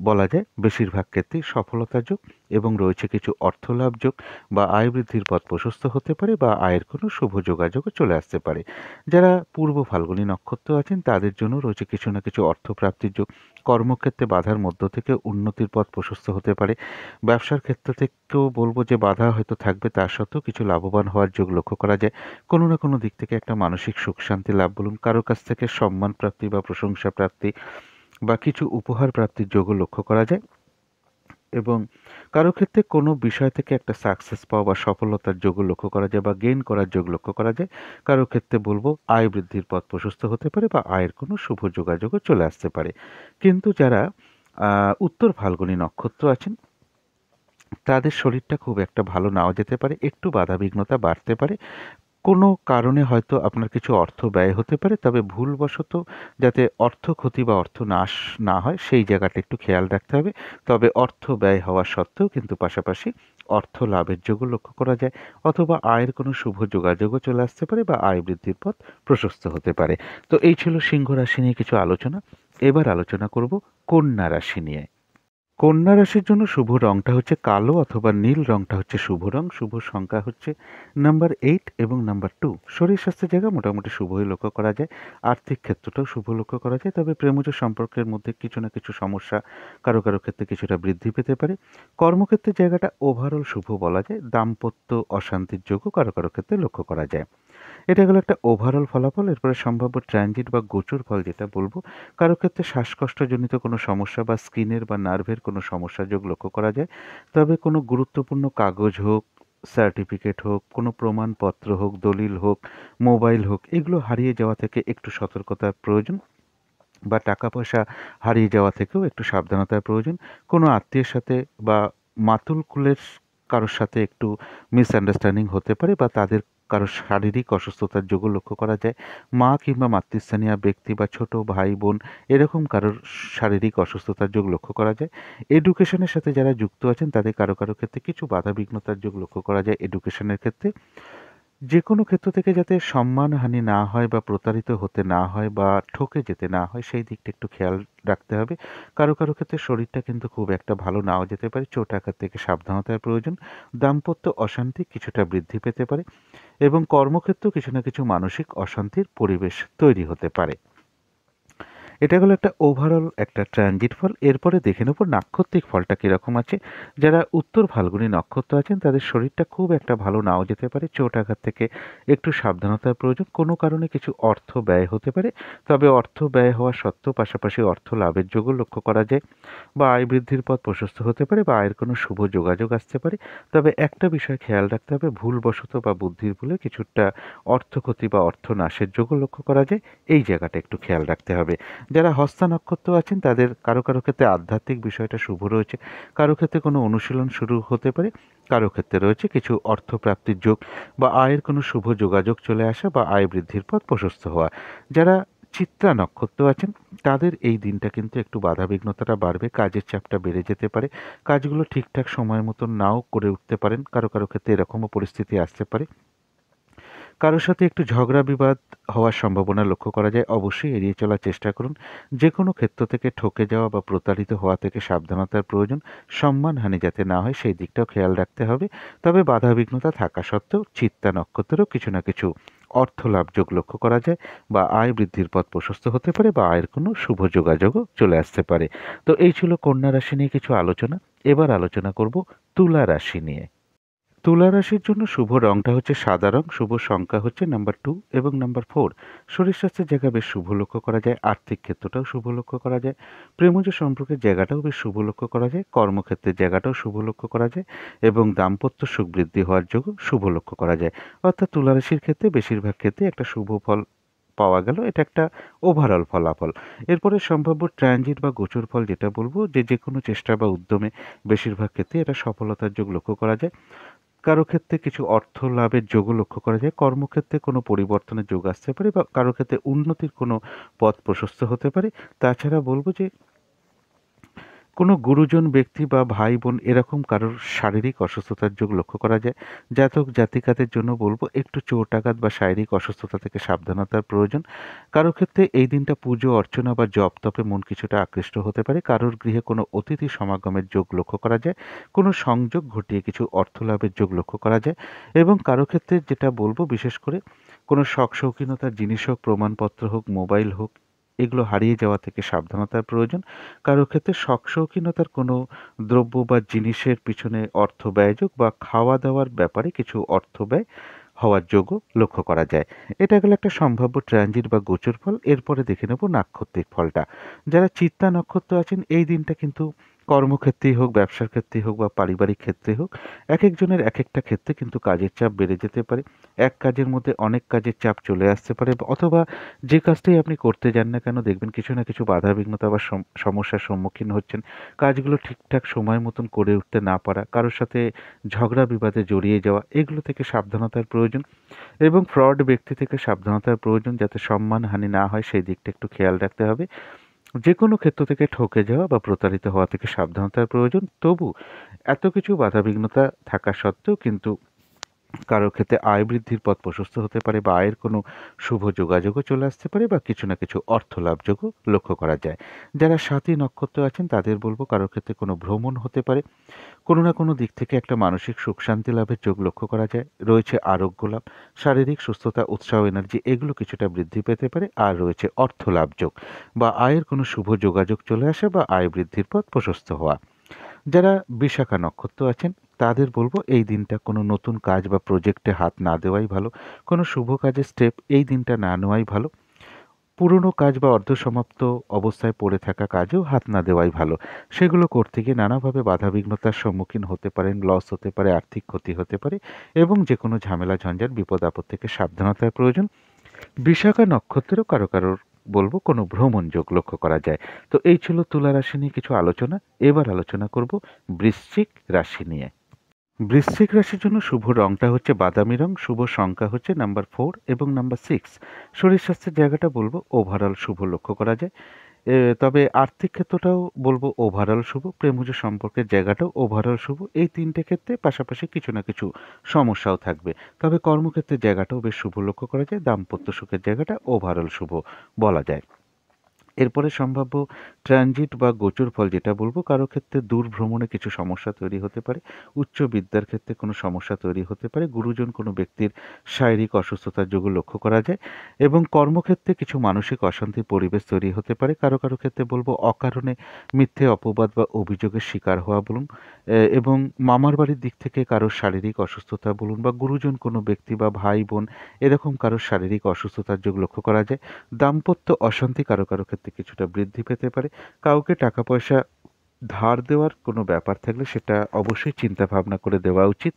বলা যায় বেশিরভাগ ক্ষেত্রেই সফলতার যোগ এবং রয়েছে কিছু অর্থলাভ যোগ বা আয় বৃদ্ধির পথ প্রশস্ত হতে পারে বা আয়ের কোনো শুভ যোগাযোগও চলে আসতে পারে। যারা পূর্ব ফাল্গুনী নক্ষত্র আছেন তাদের জন্য রয়েছে কিছু না কিছু অর্থপ্রাপ্তির যোগ। কর্মক্ষেত্রে বাধার মধ্য থেকে উন্নতির পথ প্রশস্ত হতে পারে। ব্যবসার ক্ষেত্র থেকেও বলব যে বাধা হয়তো থাকবে, তা সত্ত্বেও কিছু লাভবান হওয়ার যোগ লক্ষ্য করা যায়। কোনো না কোনো দিক থেকে একটা মানসিক সুখ শান্তি লাভ বলুন, কারো কাছ থেকে সম্মান প্রাপ্তি বা প্রশংসা প্রাপ্তি বা কিছু উপহার প্রাপ্তির যোগও লক্ষ্য করা যায় এবং কারো ক্ষেত্রে কোনো বিষয় থেকে একটা সাকসেস পাওয়া বা সফলতার যোগও লক্ষ্য করা যায় বা গেইন করার যোগ লক্ষ্য করা যায়। কারো ক্ষেত্রে বলবো আয় বৃদ্ধির পথ প্রশস্ত হতে পারে বা আয়ের কোনো শুভ যোগাযোগও চলে আসতে পারে। কিন্তু যারা উত্তর ফাল্গুনী নক্ষত্র আছেন তাদের শরীরটা খুব একটা ভালো নাও যেতে পারে। একটু বাধাবিঘ্নতা বাড়তে পারে। কোনো কারণে হয়তো আপনার কিছু অর্থ ব্যয় হতে পারে। তবে ভুলবশত যাতে অর্থ ক্ষতি বা অর্থ নাশ না হয় সেই জায়গাটা একটু খেয়াল রাখতে হবে। তবে অর্থ ব্যয় হওয়া সত্ত্বেও কিন্তু পাশাপাশি অর্থ লাভের যোগও লক্ষ্য করা যায় অথবা আয়ের কোনো শুভ যোগাযোগও চলে আসতে পারে বা আয় বৃদ্ধির পথ প্রশস্ত হতে পারে। তো এই ছিল সিংহ রাশি নিয়ে কিছু আলোচনা। এবার আলোচনা করব কন্যা রাশি নিয়ে। কন্যা রাশির জন্য শুভ রংটা হচ্ছে কালো অথবা নীল রংটা হচ্ছে শুভ রং। শুভ সংখ্যা হচ্ছে নাম্বার 8 এবং নাম্বার 2। শরীর স্বাস্থ্যের জায়গা মোটামুটি শুভই লক্ষ্য করা যায়। আর্থিক ক্ষেত্রটাও শুভ লক্ষ্য করা যায়। তবে প্রেমজ সম্পর্কের মধ্যে কিছু না কিছু সমস্যা কারো ক্ষেত্রে কিছুটা বৃদ্ধি পেতে পারে। কর্মক্ষেত্রের জায়গাটা ওভারঅল শুভ বলা যায়। দাম্পত্য অশান্তির যোগও কারো ক্ষেত্রে লক্ষ্য করা যায়। এটা গেল একটা ওভারঅল ফলাফল। এরপরে সম্ভাব্য ট্রানজিট বা গোচর ফল যেটা বলবো, কারো ক্ষেত্রে শ্বাসকষ্টজনিত কোনো সমস্যা বা স্কিনের বা নার্ভের কোনো সমস্যা যোগ লক্ষ্য করা যায়। তবে কোনো গুরুত্বপূর্ণ কাগজ হোক, সার্টিফিকেট হোক, কোনো প্রমাণপত্র হোক, দলিল হোক, মোবাইল হোক, এগুলো হারিয়ে যাওয়া থেকে একটু সতর্কতার প্রয়োজন, বা টাকা পয়সা হারিয়ে যাওয়া থেকেও একটু সাবধানতার প্রয়োজন। কোনো আত্মীয়ের সাথে বা মাতুল কুলের কারোর সাথে একটু মিসআন্ডারস্ট্যান্ডিং হতে পারে, বা তাদের কারো শারীরিক অসুস্থতার যোগও লক্ষ্য করা যায়। মা কিংবা মাতৃস্থানীয় ব্যক্তি বা ছোট ভাই বোন এরকম কারোর শারীরিক অসুস্থতার যোগ লক্ষ্য করা যায়। এডুকেশনের সাথে যারা যুক্ত আছেন তাদের কারো কারো ক্ষেত্রে কিছু বাধাবিঘ্নতার যোগ লক্ষ্য করা যায় এডুকেশনের ক্ষেত্রে। যেকোনো ক্ষেত্র থেকে যাতে সম্মানহানি না হয় বা প্রতারিত হতে না হয় বা ঠকে যেতে না হয়, সেই দিকটা একটু খেয়াল রাখতে হবে। কারো কারো ক্ষেত্রে শরীরটা কিন্তু খুব একটা ভালো নাও যেতে পারে, চোট আঘাত থেকে সাবধানতার প্রয়োজন। দাম্পত্য অশান্তি কিছুটা বৃদ্ধি পেতে পারে এবং কর্মক্ষেত্রেও কিছু না কিছু মানসিক অশান্তির পরিবেশ তৈরি হতে পারে। এটা হলো একটা ওভারঅল একটা ট্রানজিট ফল। এরপরে দেখে নেব নাক্ষত্রিক ফলটা কীরকম আছে। যারা উত্তর ফাল্গুনী নক্ষত্র আছেন তাদের শরীরটা খুব একটা ভালো নাও যেতে পারে, চোট আঘাত থেকে একটু সাবধানতার প্রয়োজন। কোনো কারণে কিছু অর্থ ব্যয় হতে পারে, তবে অর্থ ব্যয় হওয়া সত্ত্বেও পাশাপাশি অর্থ লাভের যোগও লক্ষ্য করা যায়, বা আয় বৃদ্ধির পথ প্রশস্ত হতে পারে, বা আয়ের কোনো শুভ যোগাযোগ আসতে পারে। তবে একটা বিষয় খেয়াল রাখতে হবে, ভুলবশত বা বুদ্ধির ভুলে কিছুটা অর্থ ক্ষতি বা অর্থ নাশের যোগও লক্ষ্য করা যায়, এই জায়গাটা একটু খেয়াল রাখতে হবে। যারা হস্তা নক্ষত্র আছেন তাদের কারো কারো ক্ষেত্রে আধ্যাত্মিক বিষয়টা শুভ রয়েছে, কারো ক্ষেত্রে কোনো অনুশীলন শুরু হতে পারে, কারো ক্ষেত্রে রয়েছে কিছু অর্থপ্রাপ্তির যোগ বা আয়ের কোনো শুভ যোগাযোগ চলে আসা বা আয় বৃদ্ধির পথ প্রশস্ত হওয়া। যারা চিত্রা নক্ষত্র আছেন তাদের এই দিনটা কিন্তু একটু বাধাবিঘ্নতাটা বাড়বে, কাজের চাপটা বেড়ে যেতে পারে, কাজগুলো ঠিকঠাক সময় মতন নাও করে উঠতে পারেন, কারো কারো ক্ষেত্রে এরকমও পরিস্থিতি আসতে পারে। কারোর সাথে একটু ঝগড়া বিবাদ হওয়ার সম্ভাবনা লক্ষ্য করা যায়, অবশ্যই এড়িয়ে চলার চেষ্টা করুন। যে কোনো ক্ষেত্র থেকে ঠকে যাওয়া বা প্রতারিত হওয়া থেকে সাবধানতার প্রয়োজন, সম্মানহানি যাতে না হয় সেই দিকটাও খেয়াল রাখতে হবে। তবে বাধাবিঘ্নতা থাকা সত্ত্বেও চিত্তা নক্ষত্রেরও কিছু না কিছু অর্থ লাভ যোগ লক্ষ্য করা যায়, বা আয় বৃদ্ধির পথ প্রশস্ত হতে পারে, বা আয়ের কোনো শুভ যোগাযোগও চলে আসতে পারে। তো এই ছিল কন্যা রাশি নিয়ে কিছু আলোচনা। এবার আলোচনা করব তুলা রাশি নিয়ে। তুলা রাশির জন্য শুভ রংটা হচ্ছে সাদা রং, শুভ সংখ্যা হচ্ছে নাম্বার 2 এবং নাম্বার 4। শরীর স্বাস্থ্যের জায়গা বেশ শুভ লক্ষ্য করা যায়, আর্থিক ক্ষেত্রটাও শুভ লক্ষ্য করা যায়, প্রেমজ সম্পর্কের জায়গাটাও বেশ শুভ লক্ষ্য করা যায়, কর্মক্ষেত্রের জায়গাটাও শুভ লক্ষ্য করা যায় এবং দাম্পত্য সুখ বৃদ্ধি হওয়ার যোগও শুভ লক্ষ্য করা যায়। অর্থাৎ তুলা রাশির ক্ষেত্রে বেশিরভাগ ক্ষেত্রে একটা শুভ ফল পাওয়া গেল। এটা একটা ওভারঅল ফলাফল। এরপরে সম্ভাব্য ট্রানজিট বা গোচর ফল যেটা বলবো, যে যে কোনো চেষ্টা বা উদ্যমে বেশিরভাগ ক্ষেত্রে এটা সফলতার যোগ লক্ষ্য করা যায়। কারো ক্ষেত্রে কিছু অর্থ লাভের যোগও লক্ষ্য করা যায়, কর্মক্ষেত্রে কোনো পরিবর্তনের যোগ আসতে পারে, বা কারো ক্ষেত্রে উন্নতির কোনো পথ প্রশস্ত হতে পারে। তাছাড়া বলবো যে কোনো গুরুজন ব্যক্তি বা ভাই বোন এরকম কারোর শারীরিক অসুস্থতার যোগ লক্ষ্য করা যায়। জাতক জাতিকাদের জন্য বলবো একটু চোট আঘাত বা শারীরিক অসুস্থতা থেকে সাবধানতার প্রয়োজন। কারো ক্ষেত্রে এই দিনটা পুজো অর্চনা বা জপ তপে মন কিছুটা আকৃষ্ট হতে পারে, কারোর গৃহে কোনো অতিথি সমাগমের যোগ লক্ষ্য করা যায়, কোনো সংযোগ ঘটিয়ে কিছু অর্থ লাভের যোগ লক্ষ্য করা যায়, এবং কারো ক্ষেত্রে যেটা বলবো বিশেষ করে কোনো শখ শৌখিনতার জিনিস হোক, প্রমাণপত্র হোক, মোবাইল হোক, এগুলো হারিয়ে যাওয়া থেকে সাবধানতার প্রয়োজন। কারো ক্ষেত্রে শখ শৌখিনতার কোনো দ্রব্য বা জিনিসের পিছনে অর্থ ব্যয়যোগ বা খাওয়া দাওয়ার ব্যাপারে কিছু অর্থ ব্যয় হওয়ার যোগও লক্ষ্য করা যায়। এটা গেল একটা সম্ভাব্য ট্রানজিট বা গোচর ফল। এরপরে দেখে নেব নাক্ষত্রিক ফলটা। যারা চিত্তা নক্ষত্র আছেন এই দিনটা কিন্তু কর্মক্ষেত্রেই হোক, ব্যবসার ক্ষেত্রেই হোক, বা পারিবারিক ক্ষেত্রে হোক, এক একজনের এক একটা ক্ষেত্রে কিন্তু কাজের চাপ বেড়ে যেতে পারে। এক কাজের মধ্যে অনেক কাজের চাপ চলে আসতে পারে, অথবা যে কাজটাই আপনি করতে যান না কেন দেখবেন কিছু না কিছু বাধা বিঘ্নতা বা সমস্যার সম্মুখীন হচ্ছেন। কাজগুলো ঠিকঠাক সময় মতন করে উঠতে না পারা, কারোর সাথে ঝগড়া বিবাদে জড়িয়ে যাওয়া, এগুলো থেকে সাবধানতার প্রয়োজন এবং ফ্রড ব্যক্তি থেকে সাবধানতার প্রয়োজন, যাতে সম্মানহানি না হয় সেই দিকটা একটু খেয়াল রাখতে হবে। যে কোনো ক্ষেত্র থেকে ঠকে যাওয়া বা প্রতারিত হওয়া থেকে সাবধানতার প্রয়োজন। তবু এত কিছু বাধাবিঘ্নতা থাকা সত্ত্বেও কিন্তু কারোর ক্ষেত্রে আয় বৃদ্ধির পথ প্রশস্ত হতে পারে, বা আয়ের কোনো শুভ যোগাযোগও চলে আসতে পারে, বা কিছু না কিছু অর্থ লাভযোগও লক্ষ্য করা যায়। যারা সাথী নক্ষত্র আছেন তাদের বলবো কারোর ক্ষেত্রে কোনো ভ্রমণ হতে পারে, কোনো না কোনো দিক থেকে একটা মানসিক সুখ শান্তি লাভের যোগ লক্ষ্য করা যায়। রয়েছে আরোগ্য লাভ, শারীরিক সুস্থতা, উৎসাহ, এনার্জি, এগুলো কিছুটা বৃদ্ধি পেতে পারে। আর রয়েছে অর্থ লাভ যোগ, বা আয়ের কোনো শুভ যোগাযোগ চলে আসা, বা আয় বৃদ্ধির পথ প্রশস্ত হওয়া। যারা বিশাখা নক্ষত্র আছেন তাদের বলবো এই দিনটা কোনো নতুন কাজ বা প্রজেক্টে হাত না দেওয়াই ভালো। কোনো শুভ কাজের স্টেপ এই দিনটা না নেওয়াই ভালো। পুরনো কাজ বা অর্ধসমাপ্ত অবস্থায় পড়ে থাকা কাজেও হাত না দেওয়াই ভালো। সেগুলো করতে গিয়ে নানাভাবে বাধাবিঘ্নতার সম্মুখীন হতে পারেন, লস হতে পারে, আর্থিক ক্ষতি হতে পারে এবং যেকোনো ঝামেলা ঝঞ্ঝাট বিপদ আপদ থেকে সাবধানতার প্রয়োজন। বিশাখা নক্ষত্রেরও কারোর বলবো কোনো ভ্রমণ যোগ লক্ষ্য করা যায়। তো এই ছিল তুলা রাশি নিয়ে কিছু আলোচনা। এবার আলোচনা করব বৃশ্চিক রাশি নিয়ে। বৃশ্চিক রাশির জন্য শুভ রংটা হচ্ছে বাদামি রং, শুভ সংখ্যা হচ্ছে নাম্বার 4 এবং নাম্বার 6। শরীর স্বাস্থ্যের জায়গাটা বলবো ওভারঅল শুভ লক্ষ্য করা যায়। তবে আর্থিক ক্ষেত্রটাও বলবো ওভারঅল শুভ, প্রেমজ সম্পর্কের জায়গাটাও ওভারঅল শুভ। এই তিনটে ক্ষেত্রে পাশাপাশি কিছু না কিছু সমস্যাও থাকবে। তবে কর্মক্ষেত্রের জায়গাটাও বেশ শুভ লক্ষ্য করা যায়। দাম্পত্য সুখের জায়গাটা ওভারঅল শুভ বলা যায়। এরপরে সম্ভাব্য ট্রানজিট বা গোচর ফল যেটা বলবো, কারো ক্ষেত্রে দূর ভ্রমণে কিছু সমস্যা তৈরি হতে পারে, উচ্চ বিদ্যার ক্ষেত্রে কোনো সমস্যা তৈরি হতে পারে, গুরুজন কোনো ব্যক্তির শারীরিক অসুস্থতার যোগ লক্ষ্য করা যায় এবং কর্মক্ষেত্রে কিছু মানসিক অশান্তির পরিবেশ তৈরি হতে পারে। কারো ক্ষেত্রে বলবো অকারণে মিথ্যে অপবাদ বা অভিযোগের শিকার হওয়া বলুন, এবং মামার বাড়ির দিক থেকে কারোর শারীরিক অসুস্থতা বলুন বা গুরুজন কোনো ব্যক্তি বা ভাই বোন এরকম কারোর শারীরিক অসুস্থতার যোগ লক্ষ্য করা যায়। দাম্পত্য অশান্তি কারো ক্ষেত্রে কিছুটা বৃদ্ধি পেতে পারে। কাউকে টাকা পয়সা ধার দেওয়ার কোনো ব্যাপার থাকলে সেটা অবশ্যই চিন্তা ভাবনা করে দেওয়া উচিত।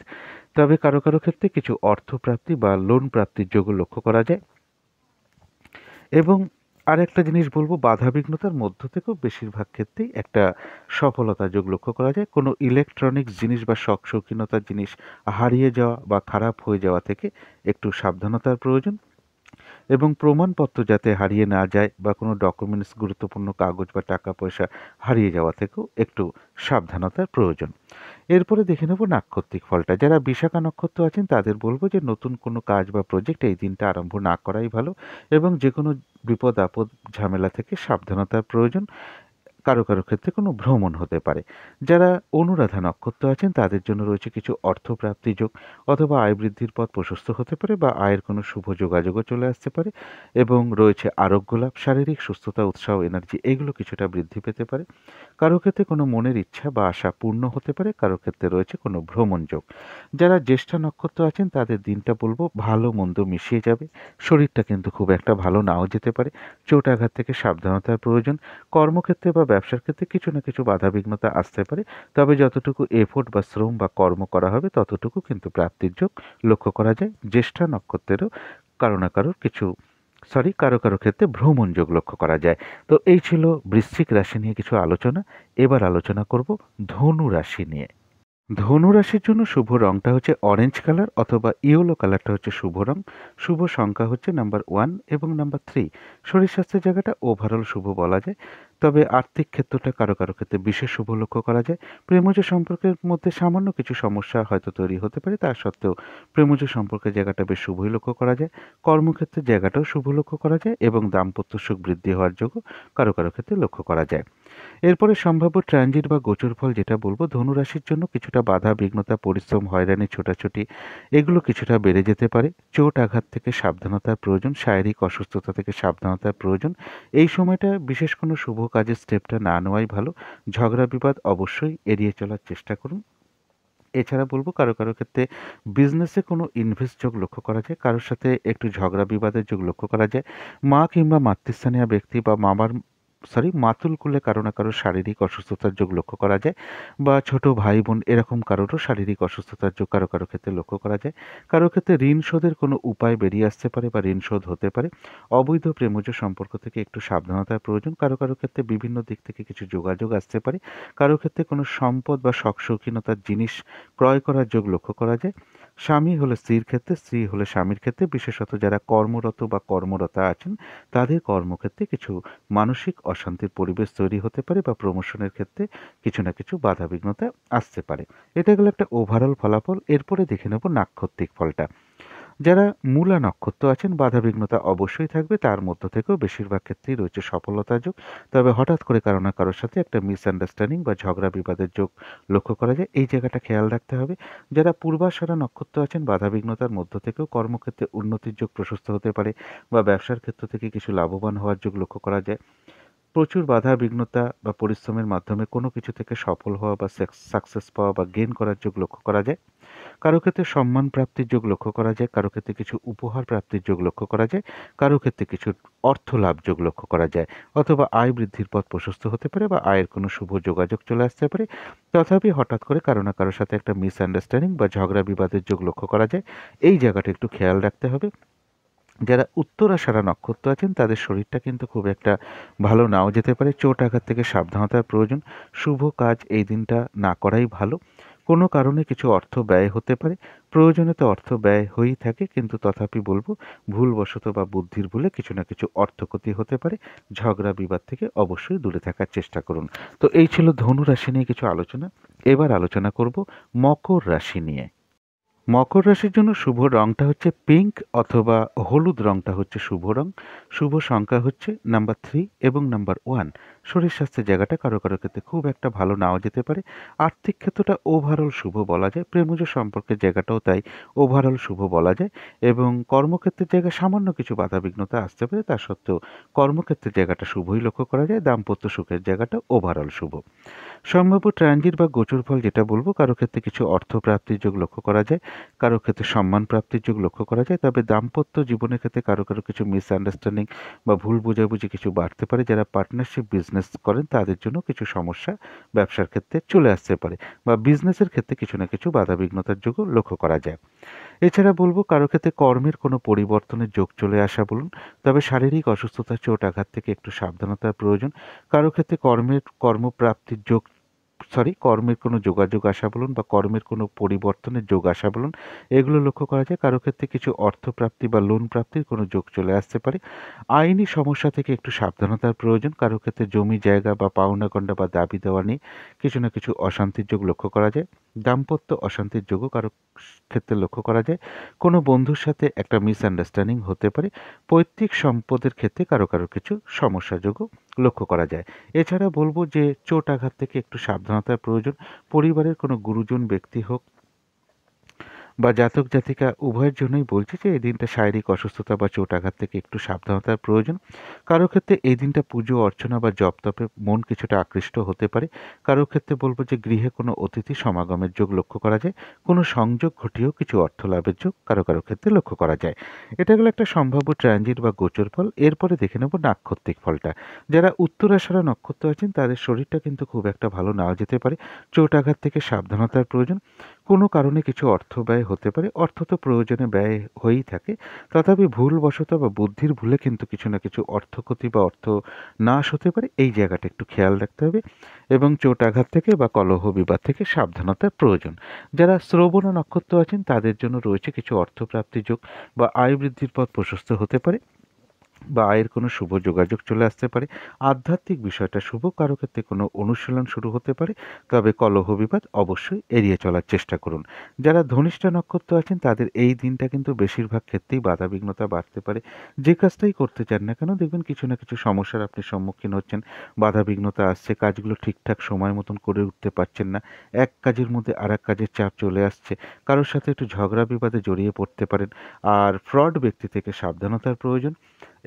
তবে কারো ক্ষেত্রে কিছু অর্থপ্রাপ্তি বা লোন প্রাপ্তির যোগও লক্ষ্য করা যায় এবং আরেকটা জিনিস বলবো, বাধাবিঘ্নতার মধ্য থেকেও বেশিরভাগ ক্ষেত্রেই একটা সফলতার যোগ লক্ষ্য করা যায়। কোনো ইলেকট্রনিক্স জিনিস বা শখ শৌখিনতার জিনিস হারিয়ে যাওয়া বা খারাপ হয়ে যাওয়া থেকে একটু সাবধানতার প্রয়োজন এবং প্রমাণপত্র যাতে হারিয়ে না যায় বা কোনো ডকুমেন্টস গুরুত্বপূর্ণ কাগজ বা টাকা পয়সা হারিয়ে যাওয়া থেকেও একটু সাবধানতার প্রয়োজন। এরপরে দেখে নেব নাক্ষত্রিক ফলটা। যারা বিশাখা নক্ষত্র আছেন তাদের বলবো যে নতুন কোনো কাজ বা প্রজেক্ট এই দিনটা আরম্ভ না করাই ভালো এবং যে কোনো বিপদ আপদ ঝামেলা থেকে সাবধানতার প্রয়োজন। কারো ক্ষেত্রে কোনো ভ্রমণ হতে পারে। যারা অনুরাধা নক্ষত্র আছেন তাদের জন্য রয়েছে কিছু অর্থপ্রাপ্তি যোগ অথবা আয় বৃদ্ধির পথ প্রশস্ত হতে পারে বা আয়ের কোনো শুভ যোগাযোগও চলে আসতে পারে এবং রয়েছে আরোগ্য লাভ, শারীরিক সুস্থতা, উৎসাহ, এনার্জি এগুলো কিছুটা বৃদ্ধি পেতে পারে। কারো ক্ষেত্রে কোনো মনের ইচ্ছা বা আশা পূর্ণ হতে পারে, কারো ক্ষেত্রে রয়েছে কোনো ভ্রমণ যোগ। যারা জ্যেষ্ঠা নক্ষত্র আছেন তাদের দিনটা বলবো ভালো মন্দ মিশিয়ে যাবে। শরীরটা কিন্তু খুব একটা ভালো নাও যেতে পারে। চোট আঘাত থেকে সাবধানতার প্রয়োজন। কর্মক্ষেত্রে বা ব্যবসার ক্ষেত্রে কিছু না কিছু বাধাবিঘ্নতা আসতে পারে। তবে যতটুকু এফোর্ট বা শ্রম বা কর্ম করা হবে ততটুকু কিন্তু প্রাপ্তির যোগ লক্ষ্য করা যায়। জ্যেষ্ঠা নক্ষত্রেরও কারো না কারোর কিছু কারো ক্ষেত্রে ভ্রমণ যোগ লক্ষ্য করা যায়। তো এই ছিল বৃশ্চিক রাশি নিয়ে কিছু আলোচনা। এবার আলোচনা করব ধনু রাশি নিয়ে। ধনু রাশির জন্য শুভ রংটা হচ্ছে অরেঞ্জ কালার অথবা ইয়েলো কালারটা হচ্ছে শুভ রং। শুভ সংখ্যা হচ্ছে নাম্বার 1 এবং নাম্বার 3। শরীর স্বাস্থ্যের জায়গাটা ওভারঅল শুভ বলা যায়। তবে আর্থিক ক্ষেত্রটা কারো ক্ষেত্রে বিশেষ শুভ লক্ষ্য করা যায়। প্রেমজ সম্পর্কের মধ্যে সামান্য কিছু সমস্যা হয়তো তৈরি হতে পারে, তা সত্ত্বেও প্রেমজ সম্পর্কের জায়গাটা বেশ শুভই লক্ষ্য করা যায়। কর্মক্ষেত্রের জায়গাটাও শুভ লক্ষ্য করা যায় এবং দাম্পত্য সুখ বৃদ্ধি হওয়ার যোগও কারো ক্ষেত্রে লক্ষ্য করা যায়। এরপরে সম্ভাব্য ট্রানজিট বা গোচর ফল যেটা বলবো, ধনুরাশির জন্য কিছুটা বাধা বিঘ্নতা, পরিশ্রম, হয়রানি, ছোটাছুটি এগুলো কিছুটা বেড়ে যেতে পারে। চোট আঘাত থেকে সাবধানতার প্রয়োজন, শারীরিক অসুস্থতা থেকে সাবধানতার প্রয়োজন। এই সময়টা বিশেষ কোনো শুভ কাজের স্টেপটা না নেওয়াই ভালো। ঝগড়া বিবাদ অবশ্যই এড়িয়ে চলার চেষ্টা করুন। এছাড়া বলবো কারো ক্ষেত্রে বিজনেসে কোনো ইনভেস্ট যোগ লক্ষ্য করা যায়, কারোর সাথে একটু ঝগড়া বিবাদের যোগ লক্ষ্য করা যায়। মা কিংবা মাতৃস্থানীয় ব্যক্তি বা মাতুল কুলে কারো না কারো শারীরিক অসুস্থতার যোগ লক্ষ্য করা যায় বা ছোট ভাই বোন এরকম কারোরও শারীরিক অসুস্থতার যোগ কারো ক্ষেত্রে লক্ষ্য করা যায়। কারো ক্ষেত্রে ঋণ শোধের কোনো উপায় বেরিয়ে আসতে পারে বা ঋণ শোধ হতে পারে। অবৈধ প্রেমজ সম্পর্ক থেকে একটু সাবধানতার প্রয়োজন। কারো ক্ষেত্রে বিভিন্ন দিক থেকে কিছু যোগাযোগ আসতে পারে। কারো ক্ষেত্রে কোনো সম্পদ বা শখ শৌখিনতার জিনিস ক্রয় করার যোগ লক্ষ্য করা যায়। স্বামী হলে স্ত্রীর ক্ষেত্রে, স্ত্রী হলে স্বামীর ক্ষেত্রে, বিশেষত যারা কর্মরত বা কর্মরতা আছেন তাদের কর্মক্ষেত্রে কিছু মানসিক অশান্তির পরিবেশ তৈরি হতে পারে বা প্রমোশনের ক্ষেত্রে কিছু না কিছু বাধাবিঘ্নতা আসতে পারে। এটা গেল একটা ওভারঅল ফলাফল। এরপরে দেখে নেব নাক্ষত্রিক ফলটা। যারা মূলা নক্ষত্র আছেন বাধাবিঘ্নতা অবশ্যই থাকবে, তার মধ্য থেকেও বেশিরভাগ ক্ষেত্রেই রয়েছে সফলতার যোগ। তবে হঠাৎ করে কারো না কারোর সাথে একটা মিসআন্ডারস্ট্যান্ডিং বা ঝগড়া বিবাদের যোগ লক্ষ্য করা যায়। এই জায়গাটা খেয়াল রাখতে হবে। যারা পূর্বাষাঢ়া নক্ষত্র আছেন বাধাবিঘ্নতার মধ্য থেকেও কর্মক্ষেত্রে উন্নতির যোগ প্রশস্ত হতে পারে বা ব্যবসার ক্ষেত্র থেকে কিছু লাভবান হওয়ার যোগ লক্ষ্য করা যায়। প্রচুর বাধা বিঘ্নতা বা পরিশ্রমের মাধ্যমে কোনো কিছু থেকে সফল হওয়া বা সাকসেস পাওয়া বা গেইন করার যোগ লক্ষ্য করা যায়। কারো ক্ষেত্রে সম্মান প্রাপ্তির যোগ লক্ষ্য করা যায়, কারো ক্ষেত্রে কিছু উপহার প্রাপ্তির যোগ লক্ষ্য করা যায়, কারো ক্ষেত্রে কিছু অর্থ লাভ যোগ লক্ষ্য করা যায়, অথবা আয় বৃদ্ধির পথ প্রশস্ত হতে পারে বা আয়ের কোনো শুভ যোগাযোগ চলে আসতে পারে। তথাপি হঠাৎ করে কারো না কারোর সাথে একটা মিসআন্ডারস্ট্যান্ডিং বা ঝগড়া বিবাদের যোগ লক্ষ্য করা যায়। এই জায়গাটা একটু খেয়াল রাখতে হবে। যারা উত্তরাষাঢ়া নক্ষত্র আছেন তাদের শরীরটা কিন্তু খুব একটা ভালো নাও যেতে পারে। চোট আঘাত থেকে সাবধানতার প্রয়োজন। শুভ কাজ এই দিনটা না করাই ভালো। কোনো কারণে কিছু অর্থ ব্যয় হতে পারে। প্রয়োজনে তো অর্থ ব্যয় হয়েই থাকে, কিন্তু তথাপি বলবো ভুলবশত বা বুদ্ধির ভুলে কিছু না কিছু অর্থক্ষতি হতে পারে। ঝগড়া বিবাদ থেকে অবশ্যই দূরে থাকার চেষ্টা করুন। তো এই ছিল ধনু রাশি নিয়ে কিছু আলোচনা। এবার আলোচনা করব মকর রাশি নিয়ে। মকর রাশির জন্য শুভ রংটা হচ্ছে পিঙ্ক অথবা হলুদ রংটা হচ্ছে শুভ রং। শুভ সংখ্যা হচ্ছে নাম্বার 3 এবং নাম্বার 1। শরীর স্বাস্থ্যের জায়গাটা কারো কারো ক্ষেত্রে খুব একটা ভালো নাও যেতে পারে। আর্থিক ক্ষেত্রটা ওভারঅল শুভ বলা যায়। প্রেমজ সম্পর্কের জায়গাটাও তাই ওভারঅল শুভ বলা যায়। এবং কর্মক্ষেত্রের জায়গায় সামান্য কিছু বাধাবিঘ্নতা আসতে পারে, তা সত্ত্বেও কর্মক্ষেত্রের জায়গাটা শুভই লক্ষ্য করা যায়। দাম্পত্য সুখের জায়গাটা ওভারঅল শুভ। সম্ভাব্য ট্রানজিট বা গোচর ফল যেটা বলবো, কারো ক্ষেত্রে কিছু অর্থ প্রাপ্তির যোগ লক্ষ্য করা যায়, কারো ক্ষেত্রে সম্মান প্রাপ্তির যোগ লক্ষ্য করা যায়। তবে দাম্পত্য জীবনের ক্ষেত্রে কারো কারো কিছু মিসআন্ডারস্ট্যান্ডিং বা ভুল বোঝাবুঝি কিছু বাড়তে পারে। যারা পার্টনারশিপ বিজনেস করেন তাদের জন্য কিছু সমস্যা ব্যবসার ক্ষেত্রে চলে আসতে পারে, বা বিজনেসের ক্ষেত্রে কিছু না কিছু বাধাবিঘ্নতার যোগও লক্ষ্য করা যায়। এছাড়া বলবো কারো ক্ষেত্রে কর্মের কোনো পরিবর্তনের যোগ চলে আসা বলুন। তবে শারীরিক অসুস্থতা, চোট আঘাত থেকে একটু সাবধানতার প্রয়োজন। কারো ক্ষেত্রে কর্মপ্রাপ্তির যোগ, কর্মের কোনো যোগাযোগ আসা বলুন বা কর্মের কোনো পরিবর্তনের যোগ আসা বলুন, এগুলো লক্ষ্য করা যায়। কারো ক্ষেত্রে কিছু অর্থপ্রাপ্তি বা লোন প্রাপ্তির কোনো যোগ চলে আসতে পারে। আইনি সমস্যা থেকে একটু সাবধানতার প্রয়োজন। কারো ক্ষেত্রে জমি জায়গা বা পাওনাগণ্ডা বা দাবি দেওয়া নিয়ে কিছু না কিছু অশান্তির যোগ লক্ষ্য করা যায়। দাম্পত্য অশান্তির যোগও কারো ক্ষেত্রে লক্ষ্য করা যায়। কোনো বন্ধুর সাথে একটা মিসআন্ডারস্ট্যান্ডিং হতে পারে। পৈতৃক সম্পদের ক্ষেত্রে কারো কারো কিছু সমস্যা যোগও লক্ষ্য করা যায়। এছাড়া বলবো যে চোট আঘাত থেকে একটু সাবধানতার প্রয়োজন। পরিবারের কোনো গুরুজন ব্যক্তি হোক বা জাতক জাতিকা উভয়ের জন্যই বলছি যে এই দিনটা শারীরিক অসুস্থতা বা চোট আঘাত থেকে একটু সাবধানতার প্রয়োজন। কারো ক্ষেত্রে এই দিনটা পুজো অর্চনা বা জপ তপে মন কিছুটা আকৃষ্ট হতে পারে। কারো ক্ষেত্রে বলবো যে গৃহে কোনো অতিথি সমাগমের যোগ লক্ষ্য করা যায়। কোনো সংযোগ ঘটিয়েও কিছু অর্থ লাভের যোগ কারো কারো ক্ষেত্রে লক্ষ্য করা যায়। এটা গেলো একটা সম্ভাব্য ট্রানজিট বা গোচর ফল। এরপরে দেখে নেব নাক্ষত্রিক ফলটা। যারা উত্তরাষাঢ়া নক্ষত্র আছেন তাদের শরীরটা কিন্তু খুব একটা ভালো নাও যেতে পারে। চোট আঘাত থেকে সাবধানতার প্রয়োজন। কোনো কারণে কিছু অর্থ ব্যয় হতে পারে। অর্থ তো প্রয়োজনে ব্যয় হয়েই থাকে। তথাপি ভুলবশত বা বুদ্ধির ভুলে কিন্তু কিছু না কিছু অর্থক্ষতি বা অর্থ নাশ হতে পারে। এই জায়গাটা একটু খেয়াল রাখতে হবে। এবং চোট আঘাত থেকে বা কলহ বিবাদ থেকে সাবধানতার প্রয়োজন। যারা শ্রবণা নক্ষত্র আছেন তাদের জন্য রয়েছে কিছু অর্থপ্রাপ্তি যোগ বা আয় বৃদ্ধির পথ প্রশস্ত হতে পারে, বা আয়ের কোনো শুভ যোগাযোগ চলে আসতে পারে। আধ্যাত্মিক বিষয়টা শুভ। কারো ক্ষেত্রে কোনো অনুশীলন শুরু হতে পারে। তবে কলহ বিবাদ অবশ্যই এড়িয়ে চলার চেষ্টা করুন। যারা ধনিষ্ঠা নক্ষত্র আছেন তাদের এই দিনটা কিন্তু বেশিরভাগ ক্ষেত্রেই বাধাবিঘ্নতা বাড়তে পারে। যে কাজটাই করতে চান না কেন দেখবেন কিছু না কিছু সমস্যার আপনি সম্মুখীন হচ্ছেন। বাধাবিঘ্নতা আসছে, কাজগুলো ঠিকঠাক সময় মতন করে উঠতে পারছেন না। এক কাজের মধ্যে আরেক কাজের চাপ চলে আসছে। কারোর সাথে একটু ঝগড়া বিবাদে জড়িয়ে পড়তে পারেন। আর ফ্রড ব্যক্তি থেকে সাবধানতার প্রয়োজন।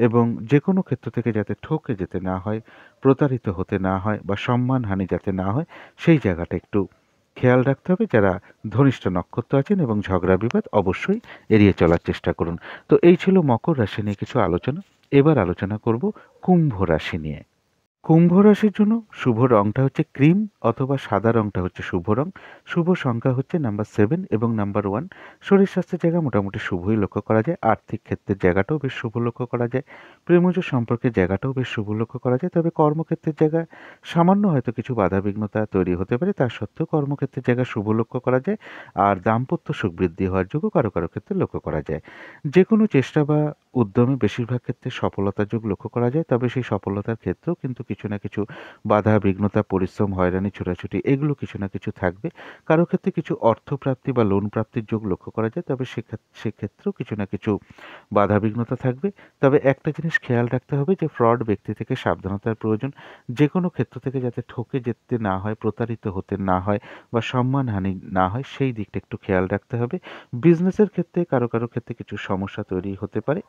এবং যেকোনো ক্ষেত্র থেকে যাতে ঠকে যেতে না হয়, প্রতারিত হতে না হয় বা সম্মানহানি যাতে না হয়, সেই জায়গাটা একটু খেয়াল রাখতে হবে। যারা ধনিষ্ঠ নক্ষত্র আছেন এবং ঝগড়া বিবাদ অবশ্যই এড়িয়ে চলার চেষ্টা করুন। তো এই ছিল মকর রাশি নিয়ে কিছু আলোচনা। এবার আলোচনা করব কুম্ভ রাশি নিয়ে। কুম্ভ রাশির জন্য শুভ রংটা হচ্ছে ক্রিম অথবা সাদা রংটা হচ্ছে শুভ রং। শুভ সংখ্যা হচ্ছে নাম্বার 7 এবং নাম্বার 1। শরীর স্বাস্থ্যের জায়গা মোটামুটি শুভই লক্ষ্য করা যায়। আর্থিক ক্ষেত্রের জায়গাটাও বেশ শুভ লক্ষ্য করা যায়। প্রেমজ সম্পর্কের জায়গাটাও বেশ শুভ লক্ষ্য করা যায়। তবে কর্মক্ষেত্রের জায়গায় সামান্য হয়তো কিছু বাধাবিঘ্নতা তৈরি হতে পারে, তা সত্ত্বেও কর্মক্ষেত্রের জায়গা শুভ লক্ষ্য করা যায়। আর দাম্পত্য সুখ বৃদ্ধি হওয়ার যোগও কারো কারো ক্ষেত্রে লক্ষ্য করা যায়। যে কোনো চেষ্টা বা উদ্যমে বেশিরভাগ ক্ষেত্রে সফলতার যোগ লক্ষ্য করা যায়। তবে সেই সফলতার ক্ষেত্রেও কিন্তু কিছু না কিছু বাধা বিঘ্নতা, পরিশ্রম, হয়রানি, ছোটাছুটি এগুলো কিছু না কিছু থাকবে। কারো ক্ষেত্রে কিছু অর্থপ্রাপ্তি বা লোন প্রাপ্তির যোগ লক্ষ্য করা যায়। তবে সেক্ষেত্রেও কিছু না কিছু বাধা বিঘ্নতা থাকবে। তবে একটা জিনিস খেয়াল রাখতে হবে যে ফ্রড ব্যক্তি থেকে সাবধানতার প্রয়োজন। যে কোনো ক্ষেত্র থেকে যাতে ঠকে যেতে না হয়, প্রতারিত হতে না হয় বা সম্মানহানি না হয়, সেই দিকটা একটু খেয়াল রাখতে হবে। বিজনেসের ক্ষেত্রে কারো কারো ক্ষেত্রে কিছু সমস্যা তৈরি হতে পারে।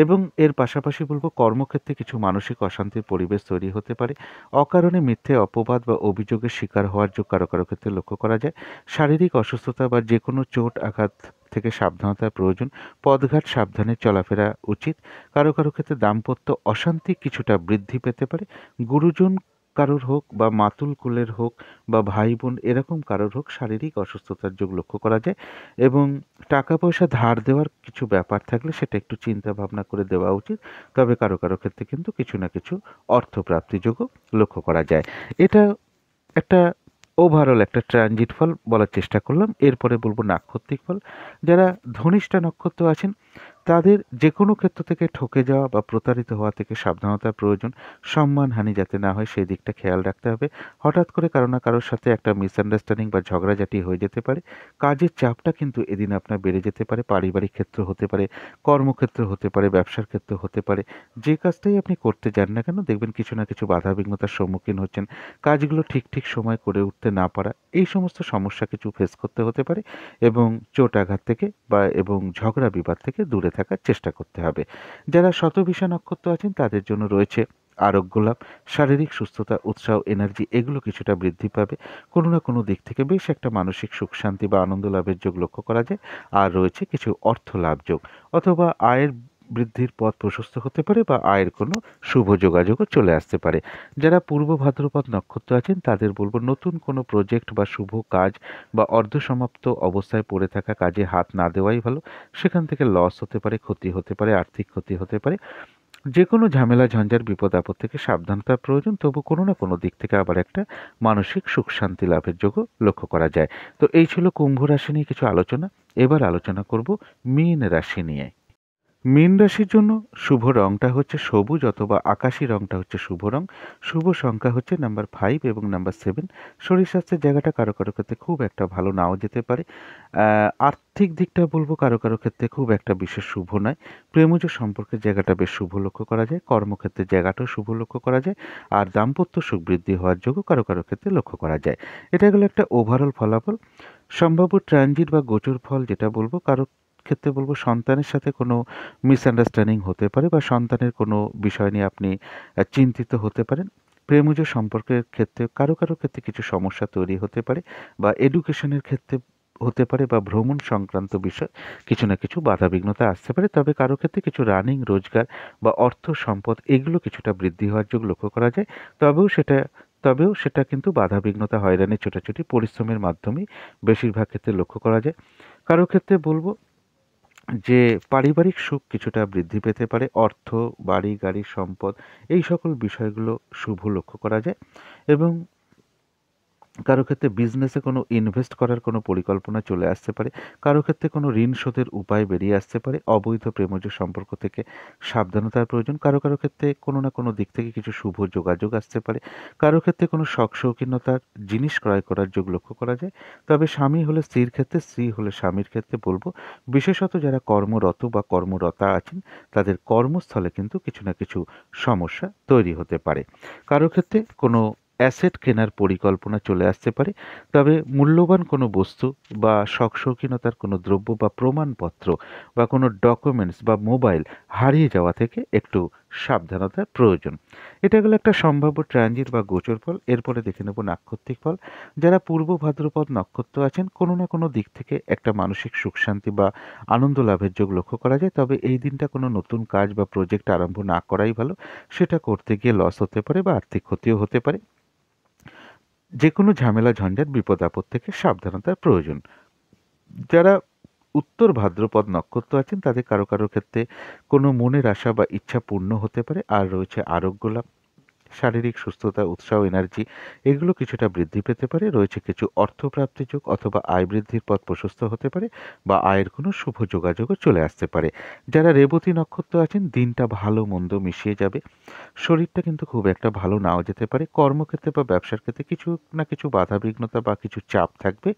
এবং এর পাশাপাশি বলব কর্মক্ষেত্রে কিছু মানসিক অশান্তির পরিবেশ তৈরি হতে পারে। অকারণে মিথ্যে অপবাদ বা অভিযোগের শিকার হওয়ার যোগ কারো কারো ক্ষেত্রে লক্ষ্য করা যায়। শারীরিক অসুস্থতা বা যে কোনো চোট আঘাত থেকে সাবধানতার প্রয়োজন। পথঘাট সাবধানে চলাফেরা উচিত। কারো কারো ক্ষেত্রে দাম্পত্য অশান্তি কিছুটা বৃদ্ধি পেতে পারে। গুরুজন কারোর হোক বা মাতুল কুলের হোক বা ভাই বোন এরকম কারোর হোক শারীরিক অসুস্থতার যোগ লক্ষ্য করা যায়। এবং টাকা পয়সা ধার দেওয়ার কিছু ব্যাপার থাকলে সেটা একটু চিন্তা ভাবনা করে দেওয়া উচিত। তবে কারো কারো ক্ষেত্রে কিন্তু কিছু না কিছু অর্থপ্রাপ্তির যোগও লক্ষ্য করা যায়। এটা একটা ওভারঅল একটা ট্রানজিট ফল বলার চেষ্টা করলাম। এরপরে বলবো নাক্ষত্রিক ফল। যারা ধনিষ্ঠা নক্ষত্র আছেন তাদের যে কোনো ক্ষেত্র থেকে ঠকে যাওয়া বা প্রতারিত হওয়া থেকে সাবধানতার প্রয়োজন। সম্মানহানি যাতে না হয় সেই দিকটা খেয়াল রাখতে হবে। হঠাৎ করে কারো না কারোর সাথে একটা মিসআন্ডারস্ট্যান্ডিং বা ঝগড়াঝাটি হয়ে যেতে পারে। কাজের চাপটা কিন্তু এদিন আপনার বেড়ে যেতে পারে। পারিবারিক ক্ষেত্র হতে পারে, কর্মক্ষেত্র হতে পারে, ব্যবসার ক্ষেত্র হতে পারে। যে কাজটাই আপনি করতে যান না কেন দেখবেন কিছু না কিছু বাধা বিঘ্নতার সম্মুখীন হচ্ছেন। কাজগুলো ঠিক ঠিক সময় করে উঠতে না পারা, এই সমস্ত সমস্যা কিছু ফেস করতে হতে পারে। এবং চোট আঘাত থেকে এবং ঝগড়া বিবাদ থেকে দূরে থাকার চেষ্টা করতে হবে। যারা শতভিষা নক্ষত্র আছেন তাদের জন্য রয়েছে আরোগ্য লাভ, শারীরিক সুস্থতা, উৎসাহ, এনার্জি এগুলো কিছুটা বৃদ্ধি পাবে। কোনো না কোনো দিক থেকে বেশ একটা মানসিক সুখ শান্তি বা আনন্দ লাভের যোগ লক্ষ্য করা যায়। আর রয়েছে কিছু অর্থ লাভ যোগ, অথবা আয়ের বৃদ্ধির পথ প্রশস্ত হতে পারে বা আয়ের কোনো শুভ যোগাযোগও চলে আসতে পারে। যারা পূর্ব ভাদ্রপদ নক্ষত্র আছেন তাদের বলবো নতুন কোনো প্রজেক্ট বা শুভ কাজ বা অর্ধসমাপ্ত অবস্থায় পড়ে থাকা কাজে হাত না দেওয়াই ভালো। সেখান থেকে লস হতে পারে, ক্ষতি হতে পারে, আর্থিক ক্ষতি হতে পারে। যে কোনো ঝামেলা ঝঞ্ঝাট বিপদ আপদ থেকে সাবধানতার প্রয়োজন। তবু কোনো না কোনো দিক থেকে আবার একটা মানসিক সুখ শান্তি লাভের যোগও লক্ষ্য করা যায়। তো এই ছিল কুম্ভ রাশি নিয়ে কিছু আলোচনা। এবার আলোচনা করব মীন রাশি নিয়ে। মীন রাশির জন্য শুভ রংটা হচ্ছে সবুজ অথবা আকাশি রংটা হচ্ছে শুভ রং। শুভ সংখ্যা হচ্ছে নাম্বার 5 এবং নাম্বার 7। শরীর স্বাস্থ্যের জায়গাটা কারো কারো ক্ষেত্রে খুব একটা ভালো নাও যেতে পারে। আর্থিক দিকটা বলবো কারো কারো ক্ষেত্রে খুব একটা বিশেষ শুভ নয়। প্রেমজ সম্পর্কের জায়গাটা বেশ শুভ লক্ষ্য করা যায়। কর্মক্ষেত্রের জায়গাটাও শুভ লক্ষ্য করা যায়। আর দাম্পত্য সুখ বৃদ্ধি হওয়ার যোগও কারো কারো ক্ষেত্রে লক্ষ্য করা যায়। এটা গেলো একটা ওভারঅল ফলাফল। সম্ভাব্য ট্রানজিট বা গোচর ফল যেটা বলবো কারো ক্ষেত্রে বলবো সন্তানের সাথে কোনো মিসআন্ডারস্ট্যান্ডিং হতে পারে বা সন্তানের কোনো বিষয় নিয়ে আপনি চিন্তিত হতে পারেন। প্রেমজ সম্পর্কের ক্ষেত্রে কারো কারো ক্ষেত্রে কিছু সমস্যা তৈরি হতে পারে বা এডুকেশনের ক্ষেত্রে হতে পারে বা ভ্রমণ সংক্রান্ত বিষয় কিছু না কিছু বাধাবিঘ্নতা আসতে পারে। তবে কারো ক্ষেত্রে কিছু রানিং রোজগার বা অর্থ সম্পদ এগুলো কিছুটা বৃদ্ধি হওয়ার যোগ লক্ষ্য করা যায়। তবেও সেটা কিন্তু বাধাবিঘ্নতা, হয়রানি, ছোটাছুটি, পরিশ্রমের মাধ্যমেই বেশিরভাগ ক্ষেত্রে লক্ষ্য করা যায়। কারো ক্ষেত্রে বলবো যে পারিবারিক সুখ কিছুটা বৃদ্ধি পেতে পারে। অর্থ, বাড়ি, গাড়ি, সম্পদ এই সকল বিষয়গুলো শুভ লক্ষ্য করা যায়। এবং কারো ক্ষেত্রে বিজনেসে কোনো ইনভেস্ট করার কোনো পরিকল্পনা চলে আসতে পারে। কারো ক্ষেত্রে কোনো ঋণ শোধের উপায় বেরিয়ে আসতে পারে। অবৈধ প্রেমজ সম্পর্ক থেকে সাবধানতার প্রয়োজন। কারো কারো ক্ষেত্রে কোনো না কোনো দিক থেকে কিছু শুভ যোগাযোগ আসতে পারে। কারো ক্ষেত্রে কোনো শখ শৌখিনতার জিনিস ক্রয় করার যোগ লক্ষ্য করা যায়। তবে স্বামী হলে স্ত্রীর ক্ষেত্রে, স্ত্রী হলে স্বামীর ক্ষেত্রে বলবো বিশেষত যারা কর্মরত বা কর্মরতা আছেন তাদের কর্মস্থলে কিন্তু কিছু না কিছু সমস্যা তৈরি হতে পারে। কারো ক্ষেত্রে কোনো অ্যাসেট কেনার পরিকল্পনা চলে আসতে পারে। তবে মূল্যবান কোনো বস্তু বা শখ শৌখিনতার কোনো দ্রব্য বা প্রমাণপত্র বা কোনো ডকুমেন্টস বা মোবাইল হারিয়ে যাওয়া থেকে একটু সাবধানতার প্রয়োজন। এটা গেলো একটা সম্ভাব্য ট্রানজিট বা গোচর ফল। এরপরে দেখে নেব নাক্ষত্রিক ফল। যারা পূর্ব ভাদ্রপদ নক্ষত্র আছেন কোনো না কোনো দিক থেকে একটা মানসিক সুখ শান্তি বা আনন্দ লাভের যোগ লক্ষ্য করা যায়। তবে এই দিনটা কোনো নতুন কাজ বা প্রজেক্ট আরম্ভ না করাই ভালো। সেটা করতে গিয়ে লস হতে পারে বা আর্থিক ক্ষতিও হতে পারে। যে কোনো ঝামেলা ঝঞ্ঝাট বিপদ আপদ থেকে সাবধানতার প্রয়োজন। যারা উত্তর ভাদ্রপদ নক্ষত্র আছেন তাদের কারো কারো ক্ষেত্রে কোনো মনের আশা বা ইচ্ছা পূর্ণ হতে পারে। আর রয়েছে আরোগ্য লাভ, শারীরিক সুস্থতা, উৎসাহ, এনার্জি এগুলো কিছুটা বৃদ্ধি পেতে পারে। রয়েছে কিছু অর্থপ্রাপ্তি যোগ অথবা আয় বৃদ্ধির পথ প্রশস্ত হতে পারে বা আয়ের কোনো শুভ যোগাযোগও চলে আসতে পারে। যারা রেবতী নক্ষত্র আছেন দিনটা ভালো মন্দ মিশিয়ে যাবে। শরীরটা কিন্তু খুব একটা ভালো নাও যেতে পারে। কর্মক্ষেত্রে বা ব্যবসার ক্ষেত্রে কিছু না কিছু বাধাবিঘ্নতা বা কিছু চাপ থাকবে।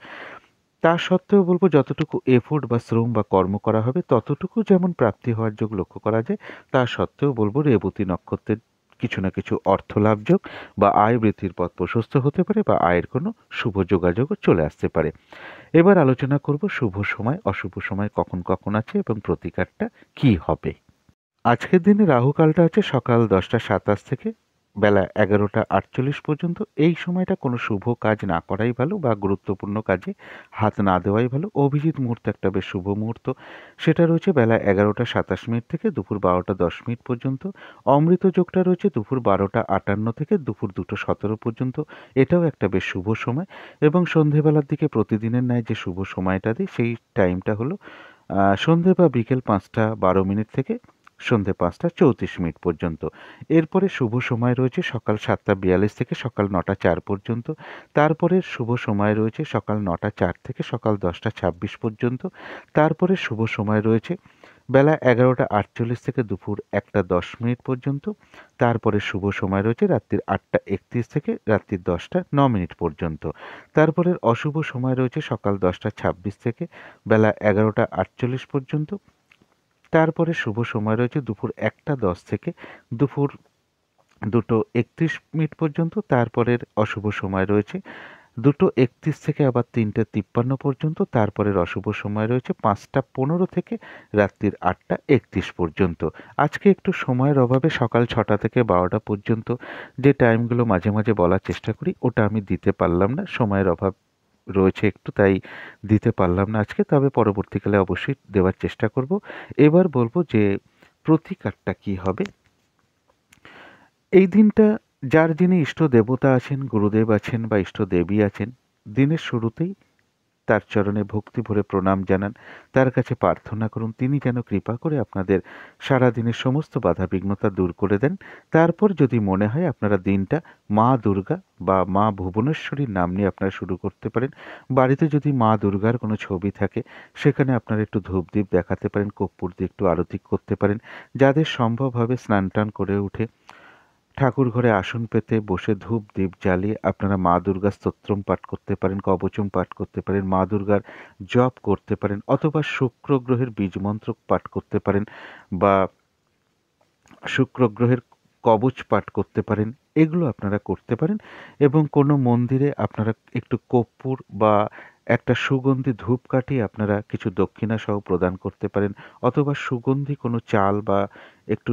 তা সত্ত্বেও বলব যতটুকু এফোর্ট বা শ্রম বা কর্ম করা হবে ততটুকু যেমন প্রাপ্তি হওয়ার যোগ লক্ষ্য করা যায়। তা সত্ত্বেও বলব রেবতী নক্ষত্রের কিছু না কিছু অর্থ লাভ যোগ বা আয় বৃদ্ধির পথ প্রশস্ত হতে পারে বা আয়ের কোনো শুভ যোগাযোগও চলে আসতে পারে। এবার আলোচনা করব শুভ সময় অশুভ সময় কখন কখন আছে এবং প্রতিকারটা কি হবে। আজকের দিনে রাহুকালটা আছে সকাল 10টা 27 থেকে বেলা 11টা 48 পর্যন্ত। এই সময়টা কোনো শুভ কাজ না করাই ভালো বা গুরুত্বপূর্ণ কাজে হাত না দেওয়াই ভালো। অভিজিৎ মুহূর্ত একটা বেশ শুভ মুহূর্ত, সেটা রয়েছে বেলা 11টা 27 থেকে দুপুর 12টা 10 পর্যন্ত। অমৃত যোগটা রয়েছে দুপুর 12টা 58 থেকে দুপুর 2টো 17 পর্যন্ত, এটাও একটা বেশ শুভ সময়। এবং সন্ধেবেলার দিকে প্রতিদিনের ন্যায় যে শুভ সময়টা দিই সেই টাইমটা হলো সন্ধে বা বিকেল 5টা 12 থেকে সন্ধে 5টা 34 পর্যন্ত। এরপরে শুভ সময় রয়েছে সকাল 7টা 42 থেকে সকাল 9টা 4 পর্যন্ত। তারপরে শুভ সময় রয়েছে সকাল 9টা 4 থেকে সকাল 10টা 26 পর্যন্ত। তারপরে শুভ সময় রয়েছে বেলা 11টা 48 থেকে দুপুর 1টা 10 পর্যন্ত। তারপরে শুভ সময় রয়েছে রাত্রির 8টা 31 থেকে রাত্রির 10টা 9 পর্যন্ত। তারপরের অশুভ সময় রয়েছে সকাল 10টা 26 থেকে বেলা 11টা 48 পর্যন্ত। তারপরে শুভ সময় রয়েছে দুপুর 1টা 10 থেকে দুপুর 2টো 31 পর্যন্ত। তারপরের অশুভ সময় রয়েছে 2টো 31 থেকে আবার 3টে 53 পর্যন্ত। তারপরের অশুভ সময় রয়েছে 5টা 15 থেকে রাত্রির 8টা 31 পর্যন্ত। আজকে একটু সময়ের অভাবে সকাল 6টা থেকে 12টা পর্যন্ত যে টাইমগুলো মাঝে মাঝে বলার চেষ্টা করি ওটা আমি দিতে পারলাম না, সময়ের অভাব রয়েছে একটু, তাই দিতে পারলাম না আজকে, তবে পরবর্তীকালে অবশ্যই দেওয়ার চেষ্টা করব। এবার বলবো যে প্রতিকারটা কি হবে। এই দিনটা যার যিনি ইষ্ট দেবতা আছেন, গুরুদেব আছেন বা ইষ্ট দেবী আছেন, দিনের শুরুতেই তার চরণে ভক্তি ভরে প্রণাম জানান, তার কাছে প্রার্থনা করুন তিনি যেন কৃপা করে আপনাদের সারাদিনের সমস্ত বাধা বিঘ্নতা দূর করে দেন। তারপর যদি মনে হয় আপনারা দিনটা মা দুর্গা বা মা ভুবনেশ্বরীর নাম নিয়ে আপনারা শুরু করতে পারেন। বাড়িতে যদি মা দুর্গার কোনো ছবি থাকে সেখানে আপনারা একটু ধূপদীপ দেখাতে পারেন, কর্পূর দিয়ে একটু আরতি করতে পারেন। যাদের সম্ভব হবে স্নান টান করে উঠে ঠাকুর ঘরে আসন পেতে বসে ধূপ দীপ জ্বালিয়ে আপনারা মা দুর্গার স্তোত্রম পাঠ করতে পারেন, কবচম পাঠ করতে পারেন, মা দুর্গার জপ করতে পারেন, অথবা শুক্র গ্রহের বীজ মন্ত্র পাঠ করতে পারেন বা শুক্র গ্রহের কবচ পাঠ করতে পারেন। এগুলো আপনারা করতে পারেন এবং কোনো মন্দিরে আপনারা একটু কর্পূর বা একটা সুগন্ধি ধূপকাঠি আপনারা কিছু দক্ষিণা সহ প্রদান করতে পারেন, অথবা সুগন্ধি কোনো চাল বা একটু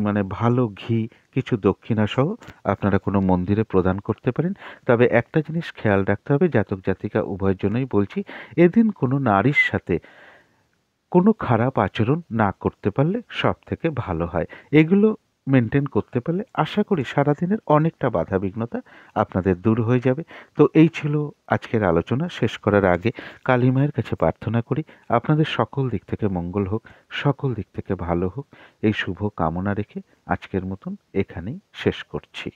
মানে ভালো ঘি কিছু দক্ষিণা সহ আপনারা কোনো মন্দিরে প্রদান করতে পারেন। তবে একটা জিনিস খেয়াল রাখতে হবে, জাতক জাতিকা উভয়ের জন্যই বলছি, এদিন কোনো নারীর সাথে কোনো খারাপ আচরণ না করতে পারলে সব থেকে ভালো হয়। এগুলো মেনটেন করতে পারলে আশা করি সারাদিনের অনেকটা বাধা বিঘ্নতা আপনাদের দূর হয়ে যাবে। তো এই ছিল আজকের আলোচনা। শেষ করার আগে কালী মায়ের কাছে প্রার্থনা করি আপনাদের সকল দিক থেকে মঙ্গল হোক, সকল দিক থেকে ভালো হোক, এই শুভ কামনা রেখে আজকের মতন এখানেই শেষ করছি।